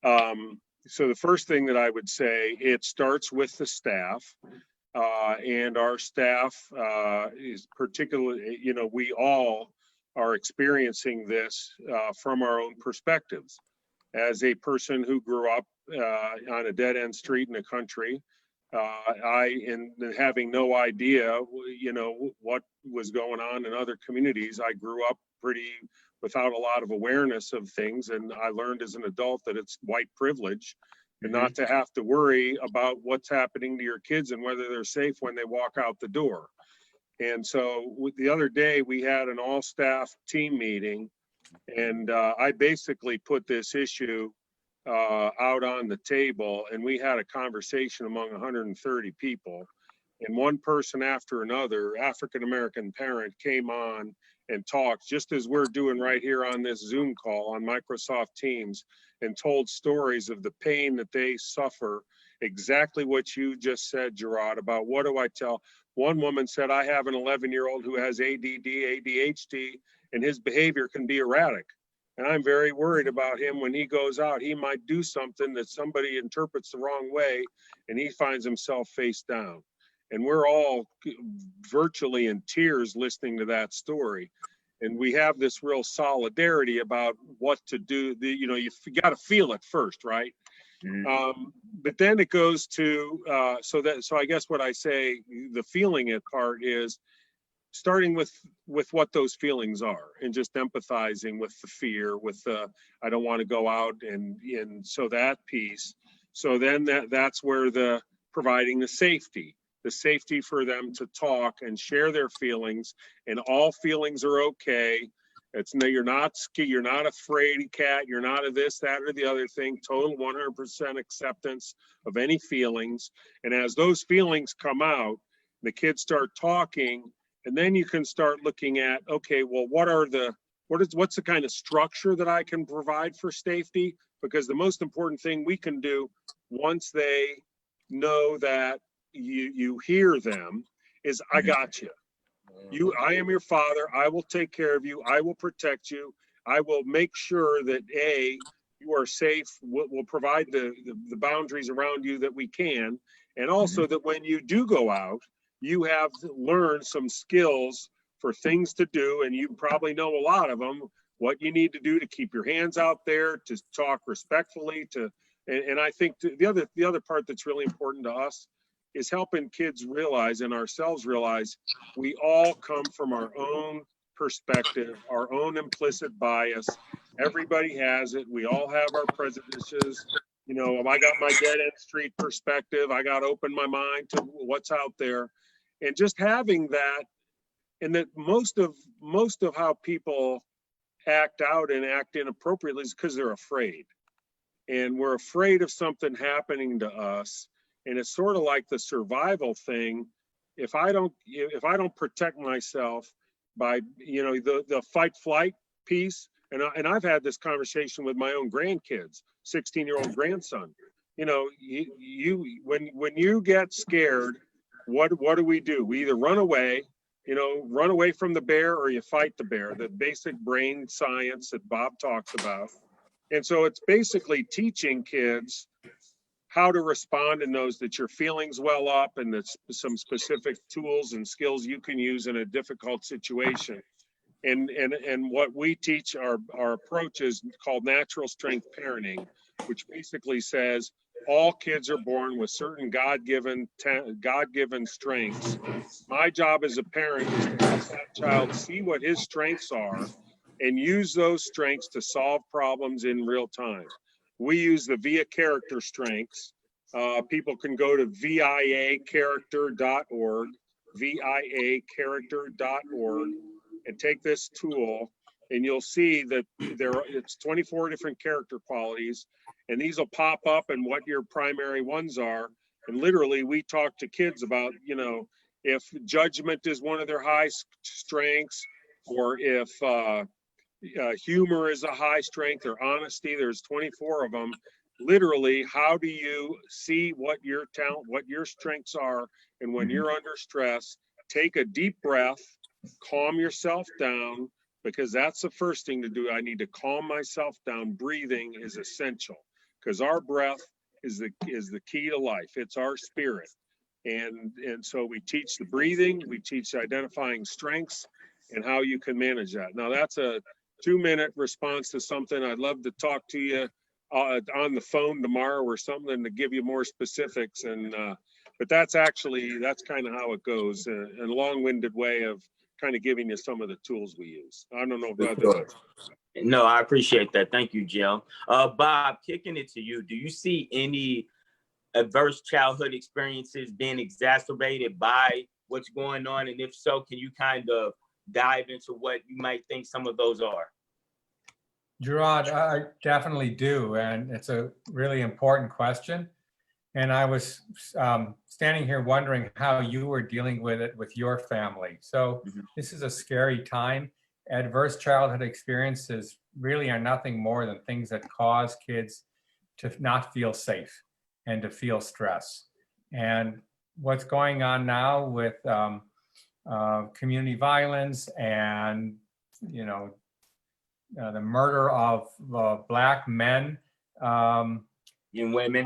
So the first thing that I would say, it starts with the staff. And our staff is particularly, we all are experiencing this from our own perspectives. As a person who grew up on a dead-end street in the country, and having no idea, what was going on in other communities, I grew up without a lot of awareness of things, and I learned as an adult that it's white privilege. And not to have to worry about what's happening to your kids and whether they're safe when they walk out the door. And so the other day we had an all-staff team meeting, and I basically put this issue out on the table, and we had a conversation among 130 people. And one person after another, African-American parent, came on and talked, just as we're doing right here on this Zoom call on Microsoft Teams, and told stories of the pain that they suffer. Exactly what you just said, JeRod, about what do I tell? One woman said, I have an 11-year-old who has ADD, ADHD, and his behavior can be erratic. And I'm very worried about him when he goes out. He might do something that somebody interprets the wrong way, and he finds himself face down. And we're all virtually in tears listening to that story. And we have this real solidarity about what to do. You got to feel it first, right? But then it goes to, so I guess what I say, the feeling it part is starting with what those feelings are and just empathizing with the fear, with the, I don't want to go out and so that piece. So then that's where the providing the safety for them to talk and share their feelings, and all feelings are okay. It's no, you're not a fraidy cat. You're not a this, that, or the other thing. Total 100% acceptance of any feelings. And as those feelings come out, the kids start talking, and then you can start looking at, okay, well, what's the kind of structure that I can provide for safety? Because the most important thing we can do once they know that you hear them is, I got you. I am your father. I will take care of you. I will protect you. I will make sure that you are safe. We'll provide the boundaries around you that we can. And also that when you do go out, you have learned some skills for things to do. And you probably know a lot of them, what you need to do to keep your hands out there, to talk respectfully, and I think the other part that's really important to us is helping kids realize and ourselves realize we all come from our own perspective, our own implicit bias. Everybody has it. We all have our prejudices. You know, I got my dead end street perspective. I got to open my mind to what's out there. And just having that, and that most of how people act out and act inappropriately is because they're afraid. And we're afraid of something happening to us. And it's sort of like the survival thing. If I don't protect myself by, the fight flight piece, and I've had this conversation with my own grandkids, 16-year-old grandson. When you get scared, what do? We either run away from the bear, or you fight the bear, the basic brain science that Bob talks about. And so it's basically teaching kids how to respond and knows that your feelings well up, and that's some specific tools and skills you can use in a difficult situation. And what we teach, our approach is called natural strength parenting, which basically says all kids are born with certain God-given strengths. My job as a parent is to help that child see what his strengths are and use those strengths to solve problems in real time. We use the VIA character strengths. People can go to viacharacter.org, viacharacter.org, and take this tool, and you'll see that it's 24 different character qualities, and these will pop up and what your primary ones are. And literally, we talk to kids about, if judgment is one of their high strengths, or if humor is a high strength, or honesty. There's 24 of them. Literally, how do you see what your talent, what your strengths are? And when you're under stress, take a deep breath, calm yourself down, because that's the first thing to do. I need to calm myself down. Breathing is essential, because our breath is the key to life. It's our spirit. And so we teach the breathing, we teach identifying strengths and how you can manage that. Now that's a 2-minute response to something. I'd love to talk to you on the phone tomorrow or something to give you more specifics. But that's kind of how it goes, a long-winded way of kind of giving you some of the tools we use. I don't know if that.
No, I appreciate that. Thank you, Jim. Bob, kicking it to you. Do you see any adverse childhood experiences being exacerbated by what's going on? And if so, can you kind of dive into what you might think some of those are?
JeRod, I definitely do. And it's a really important question. And I was standing here wondering how you were dealing with it with your family. So this is a scary time. Adverse childhood experiences really are nothing more than things that cause kids to not feel safe and to feel stress. And what's going on now with community violence and, the murder of Black men
and women.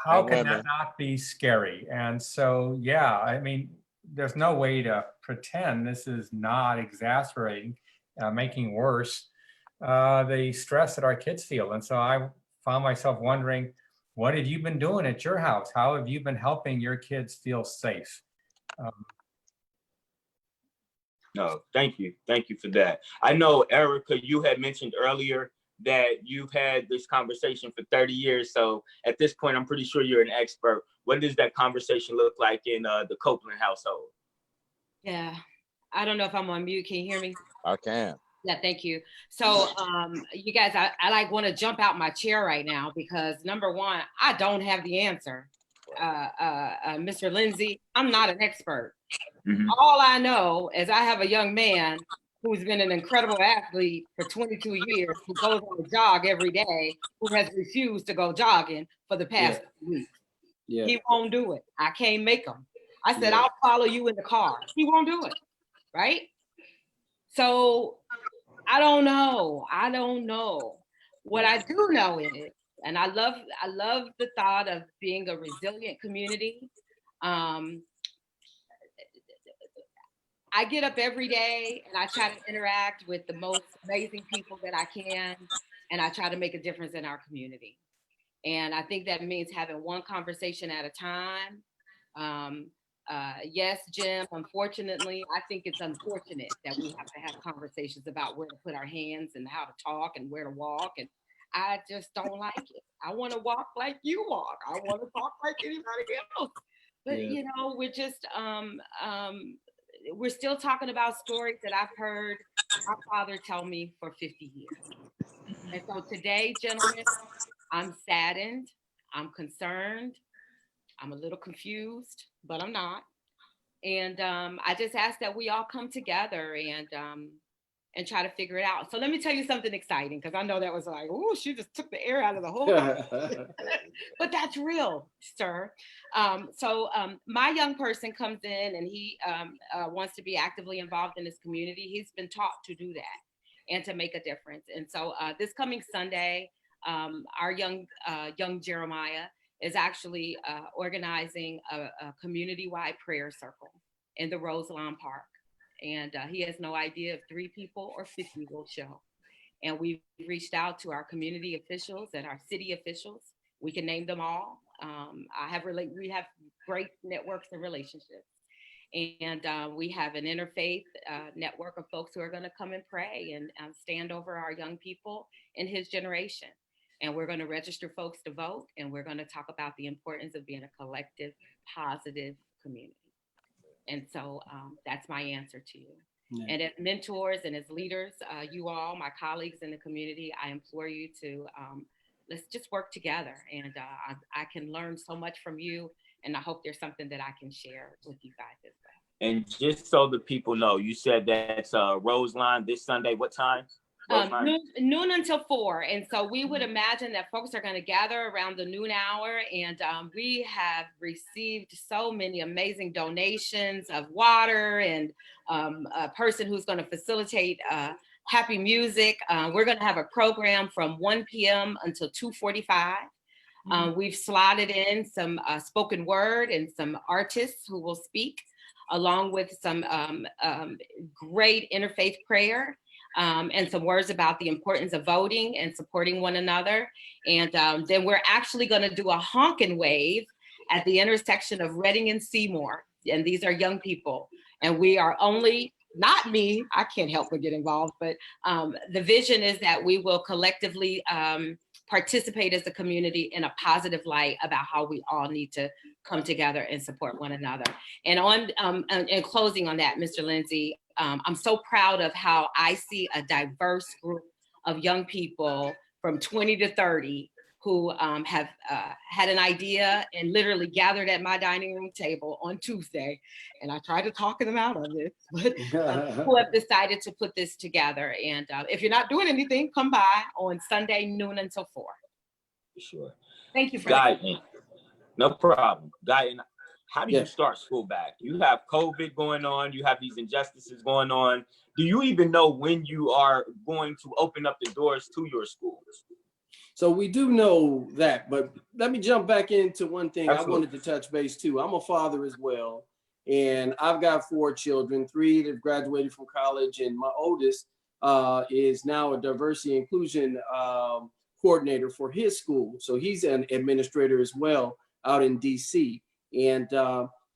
How can that not be scary? And so, yeah, I mean, there's no way to pretend this is not exacerbating, making worse the stress that our kids feel. And so I found myself wondering, what have you been doing at your house? How have you been helping your kids feel safe?
No, thank you. Thank you for that. I know, Ericka, you had mentioned earlier that you've had this conversation for 30 years. So at this point, I'm pretty sure you're an expert. What does that conversation look like in the Copeland household?
Yeah, I don't know if I'm on mute. Can you hear me?
I can.
Yeah, thank you. So you guys, I like want to jump out my chair right now because number one, I don't have the answer. Mr. Lindsay, I'm not an expert. Mm-hmm. All I know is I have a young man who's been an incredible athlete for 22 years, who goes on a jog every day, who has refused to go jogging for the past week. Yeah. He won't do it. I can't make him. I said, I'll follow you in the car. He won't do it, right? So I don't know. What I do know is, and I love the thought of being a resilient community. I get up every day and I try to interact with the most amazing people that I can, and I try to make a difference in our community. And I think that means having one conversation at a time. Yes, Jim, unfortunately, I think it's unfortunate that we have to have conversations about where to put our hands and how to talk and where to walk. And I just don't like it. I want to walk like you walk. I want to talk like anybody else. But, you know, we're just, we're still talking about stories that I've heard my father tell me for 50 years. And so today, gentlemen, I'm saddened, I'm concerned, I'm a little confused, but I'm not. And I just ask that we all come together and try to figure it out. So let me tell you something exciting, because I know that was like, oh, she just took the air out of the whole but that's real, sir. So my young person comes in and he wants to be actively involved in his community. He's been taught to do that and to make a difference. And so this coming Sunday, our young Jeremiah is actually organizing a community-wide prayer circle in the Roselawn Park. And he has no idea if 3 people or 50 will show. And we've reached out to our community officials and our city officials. We can name them all. We have great networks and relationships. And we have an interfaith network of folks who are going to come and pray and stand over our young people in his generation. And we're going to register folks to vote. And we're going to talk about the importance of being a collective, positive community. And so that's my answer to you. Yeah. And as mentors and as leaders, you all, my colleagues in the community, I implore you to let's just work together. And I can learn so much from you. And I hope there's something that I can share with you guys as well.
And just so the people know, you said that's Roseline this Sunday. What time?
Noon until 4. And so we would imagine that folks are going to gather around the noon hour. And we have received so many amazing donations of water and a person who's going to facilitate happy music. We're going to have a program from 1 p.m. until 2:45. We've slotted in some spoken word and some artists who will speak, along with some great interfaith prayer. And some words about the importance of voting and supporting one another. And then we're actually going to do a honkin' wave at the intersection of Reading and Seymour. And these are young people. And we are only, not me, I can't help but get involved, but the vision is that we will collectively participate as a community in a positive light about how we all need to come together and support one another. And in closing on that, Mr. Lindsay, I'm so proud of how I see a diverse group of young people from 20 to 30 who have had an idea and literally gathered at my dining room table on Tuesday. And I tried to talk them out of it, but who have decided to put this together. And if you're not doing anything, come by on Sunday, noon until 4.
Sure.
Thank you for
Guyton. No problem. Guyton, how do you start school back? You have COVID going on. You have these injustices going on. Do you even know when you are going to open up the doors to your schools?
So we do know that, but let me jump back into one thing.
Absolutely.
I wanted to touch base too. I'm a father as well, and I've got 4 children, 3 that have graduated from college, and my oldest is now a diversity inclusion coordinator for his school. So he's an administrator as well out in DC. And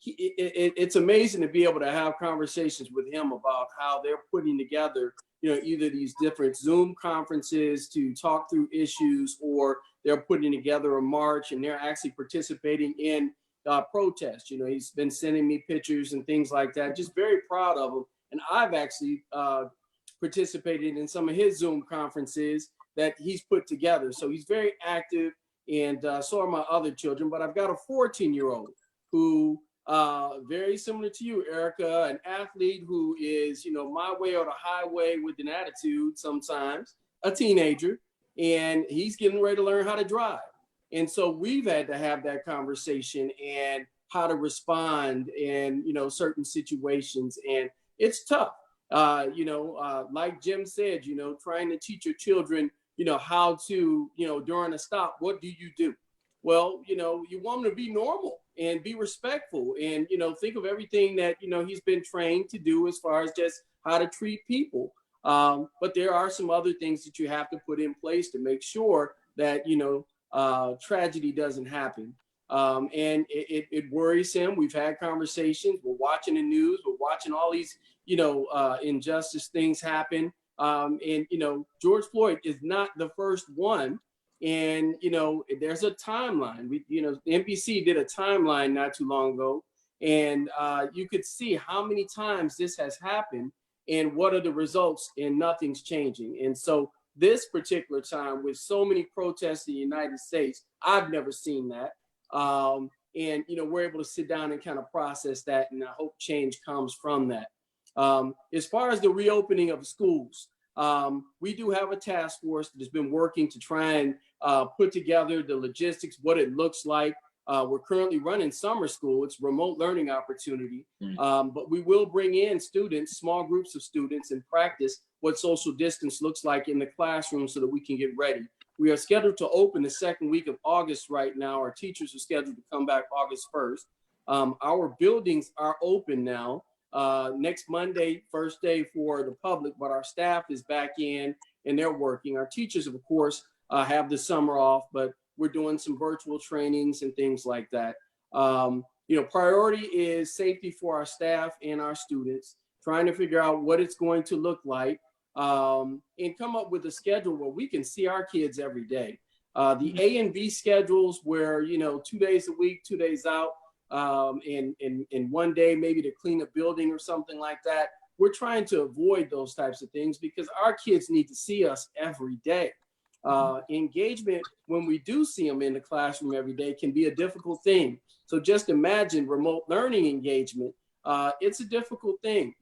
it's amazing to be able to have conversations with him about how they're putting together, either these different Zoom conferences to talk through issues, or they're putting together a march and they're actually participating in protests. He's been sending me pictures and things like that. Just very proud of him. And I've actually participated in some of his Zoom conferences that he's put together. So he's very active, and so are my other children. But I've got a 14-year-old who, very similar to you, Ericka, an athlete who is, my way or the highway with an attitude sometimes, a teenager, and he's getting ready to learn how to drive. And so we've had to have that conversation and how to respond in, certain situations. And it's tough. Like Jim said, trying to teach your children, how to, during a stop, what do you do? Well, you want them to be normal and be respectful and, think of everything that, he's been trained to do as far as just how to treat people. But there are some other things that you have to put in place to make sure that, tragedy doesn't happen. And it worries him. We've had conversations. We're watching the news. We're watching all these, injustice things happen. And George Floyd is not the first one. And, there's a timeline. The NBC did a timeline not too long ago. And you could see how many times this has happened and what are the results, and nothing's changing. And so this particular time, with so many protests in the United States, I've never seen that. And, we're able to sit down and kind of process that. And I hope change comes from that. As far as the reopening of schools, we do have a task force that has been working to try and put together the logistics, what it looks like. We're currently running summer school. It's a remote learning opportunity, but we will bring in students, small groups of students, and practice what social distance looks like in the classroom so that we can get ready. We are scheduled to open the second week of August right now. Our teachers are scheduled to come back August 1st. Our buildings are open now. Next Monday, first day for the public, but our staff is back in and they're working. Our teachers, of course, have the summer off, but we're doing some virtual trainings and things like that. Priority is safety for our staff and our students, trying to figure out what it's going to look like, and come up with a schedule where we can see our kids every day. The A and B schedules where, 2 days a week, 2 days out, and 1 day maybe to clean a building or something like that. We're trying to avoid those types of things because our kids need to see us every day. Engagement, when we do see them in the classroom every day, can be a difficult thing. So just imagine remote learning engagement. It's a difficult thing.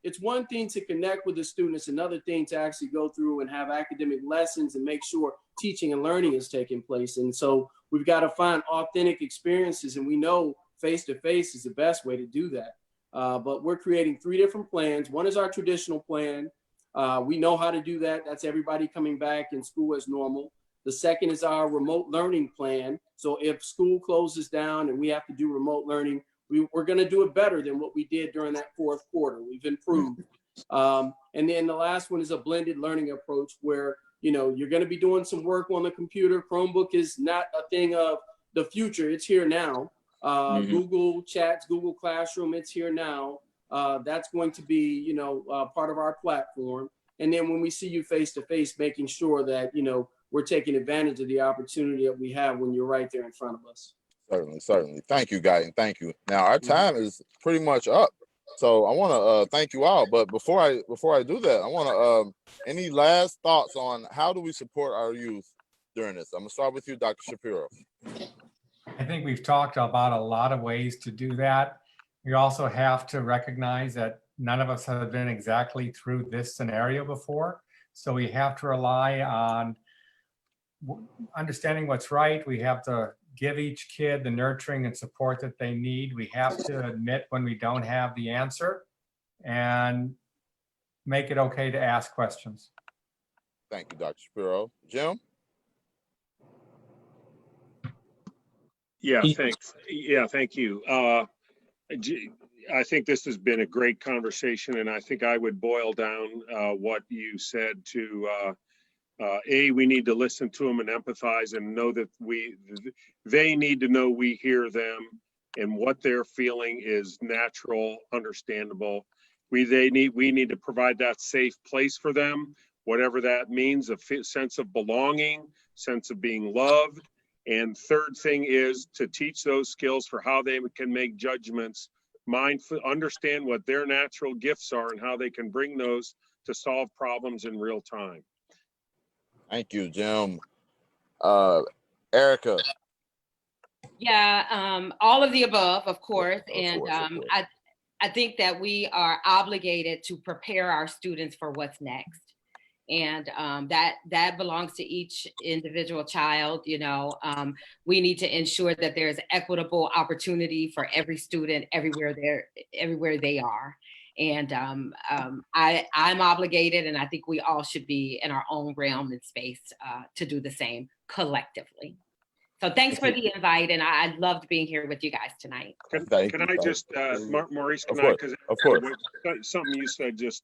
It's one thing to connect with the students, another thing to actually go through and have academic lessons and make sure teaching and learning is taking place. And so we've got to find authentic experiences, and we know face-to-face is the best way to do that. But we're creating 3 different plans. One is our traditional plan. We know how to do that. That's everybody coming back in school as normal. The second is our remote learning plan. So if school closes down and we have to do remote learning, we're going to do it better than what we did during that fourth quarter. We've improved. And then the last one is a blended learning approach where, you're going to be doing some work on the computer. Chromebook is not a thing of the future. It's here now. Google Chats, Google Classroom, it's here now. That's going to be, part of our platform. And then when we see you face to face, making sure that, we're taking advantage of the opportunity that we have when you're right there in front of us.
Certainly. Thank you, Guyton. Thank you. Now our time is pretty much up, so I want to thank you all. But before I do that, I want to any last thoughts on how do we support our youth during this? I'm gonna start with you, Dr. Shapiro.
I think we've talked about a lot of ways to do that. We also have to recognize that none of us have been exactly through this scenario before. So we have to rely on understanding what's right. We have to give each kid the nurturing and support that they need. We have to admit when we don't have the answer and make it okay to ask questions.
Thank you, Dr. Shapiro. Jim?
Yeah, thanks. Yeah, thank you. I think this has been a great conversation, and I think I would boil down what you said to we need to listen to them and empathize and know that they need to know we hear them and what they're feeling is natural, understandable. We need to provide that safe place for them, whatever that means, a sense of belonging, sense of being loved. And third thing is to teach those skills for how they can make judgments, understand what their natural gifts are and how they can bring those to solve problems in real time.
Thank you, Jim. Ericka.
Yeah, all of the above, of course.
Of course.
I think that we are obligated to prepare our students for what's next. And that belongs to each individual child. You know, we need to ensure that there's equitable opportunity for every student everywhere they are. And I'm obligated, and I think we all should be in our own realm and space to do the same collectively. So thanks for the invite, and I loved being here with you guys tonight.
Can I just, Maurice, because something you said just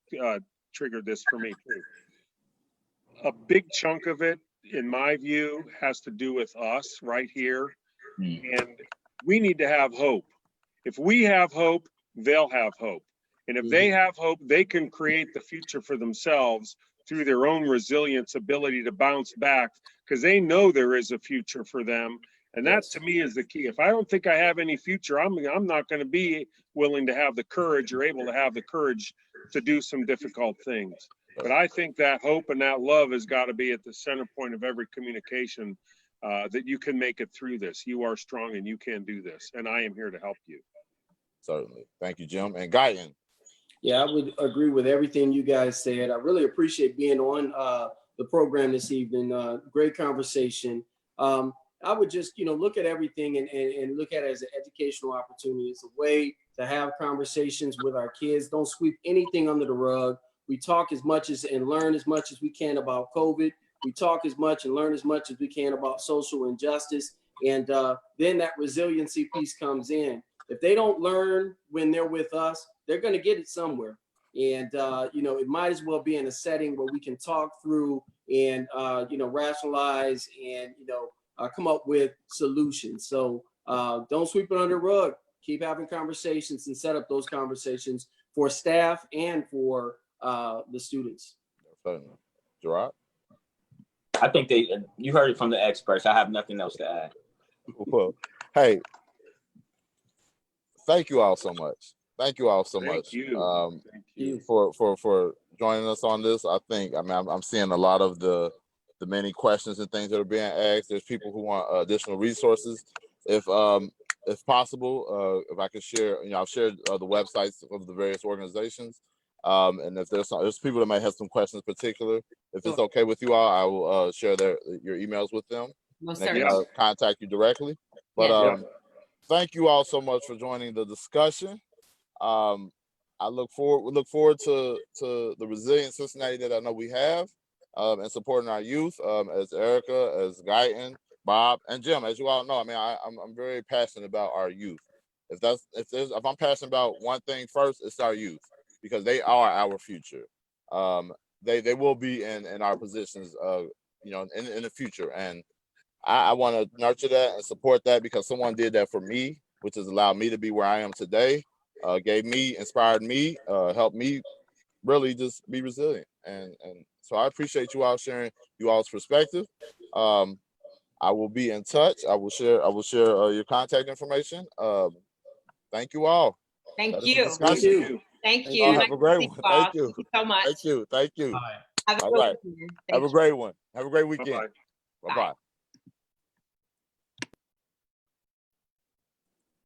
triggered this for me too. A big chunk of it, in my view, has to do with us right here. And we need to have hope. If we have hope, they'll have hope. And if they have hope, they can create the future for themselves through their own resilience, ability to bounce back, because they know there is a future for them. And that to me is the key. If I don't think I have any future, I'm not going to be willing to have the courage or able to have the courage to do some difficult things. But I think that hope and that love has got to be at the center point of every communication, that you can make it through this. You are strong and you can do this. And I am here to help you.
Certainly. Thank you, Jim. And Guyton.
Yeah, I would agree with everything you guys said. I really appreciate being on the program this evening. Great conversation. I would just, look at everything and look at it as an educational opportunity. It's a way to have conversations with our kids. Don't sweep anything under the rug. We talk as much as and learn as much as we can about COVID. We talk as much and learn as much as we can about social injustice. And then that resiliency piece comes in. If they don't learn when they're with us, they're going to get it somewhere. And, it might as well be in a setting where we can talk through and, rationalize and, come up with solutions. So don't sweep it under the rug. Keep having conversations and set up those conversations for staff and for the students.
JeRod?
I think you heard it from the experts. I have nothing else to add.
Well, hey, thank you all so much. Thank you all so much.
Thank you
for joining us on this. I'm seeing a lot of the many questions and things that are being asked. There's people who want additional resources. If possible, if I could share, I've shared the websites of the various organizations. And if there's people that might have some questions in particular, if it's okay with you all, I will share your emails with them.
Most
and they
certainly.
can contact you directly. But thank you all so much for joining the discussion. We look forward to the resilient Cincinnati that I know we have, and supporting our youth, as Ericka, as Guyton, Bob, and Jim. As you all know, I'm very passionate about our youth. If I'm passionate about one thing first, it's our youth, because they are our future. They will be in our positions, in the future, and I want to nurture that and support that, because someone did that for me, which has allowed me to be where I am today. Inspired me, helped me really just be resilient. And so I appreciate you all sharing you all's perspective. I will be in touch. I will share your contact information. Thank you all.
Thank you.
Thank you.
Thank you.
Have a great one. Thank you.
Thank you so much.
Thank you.
Bye.
Have a
All
good
right.
weekend.
Have a great one. Have a great weekend.
Bye-bye.
Bye-bye.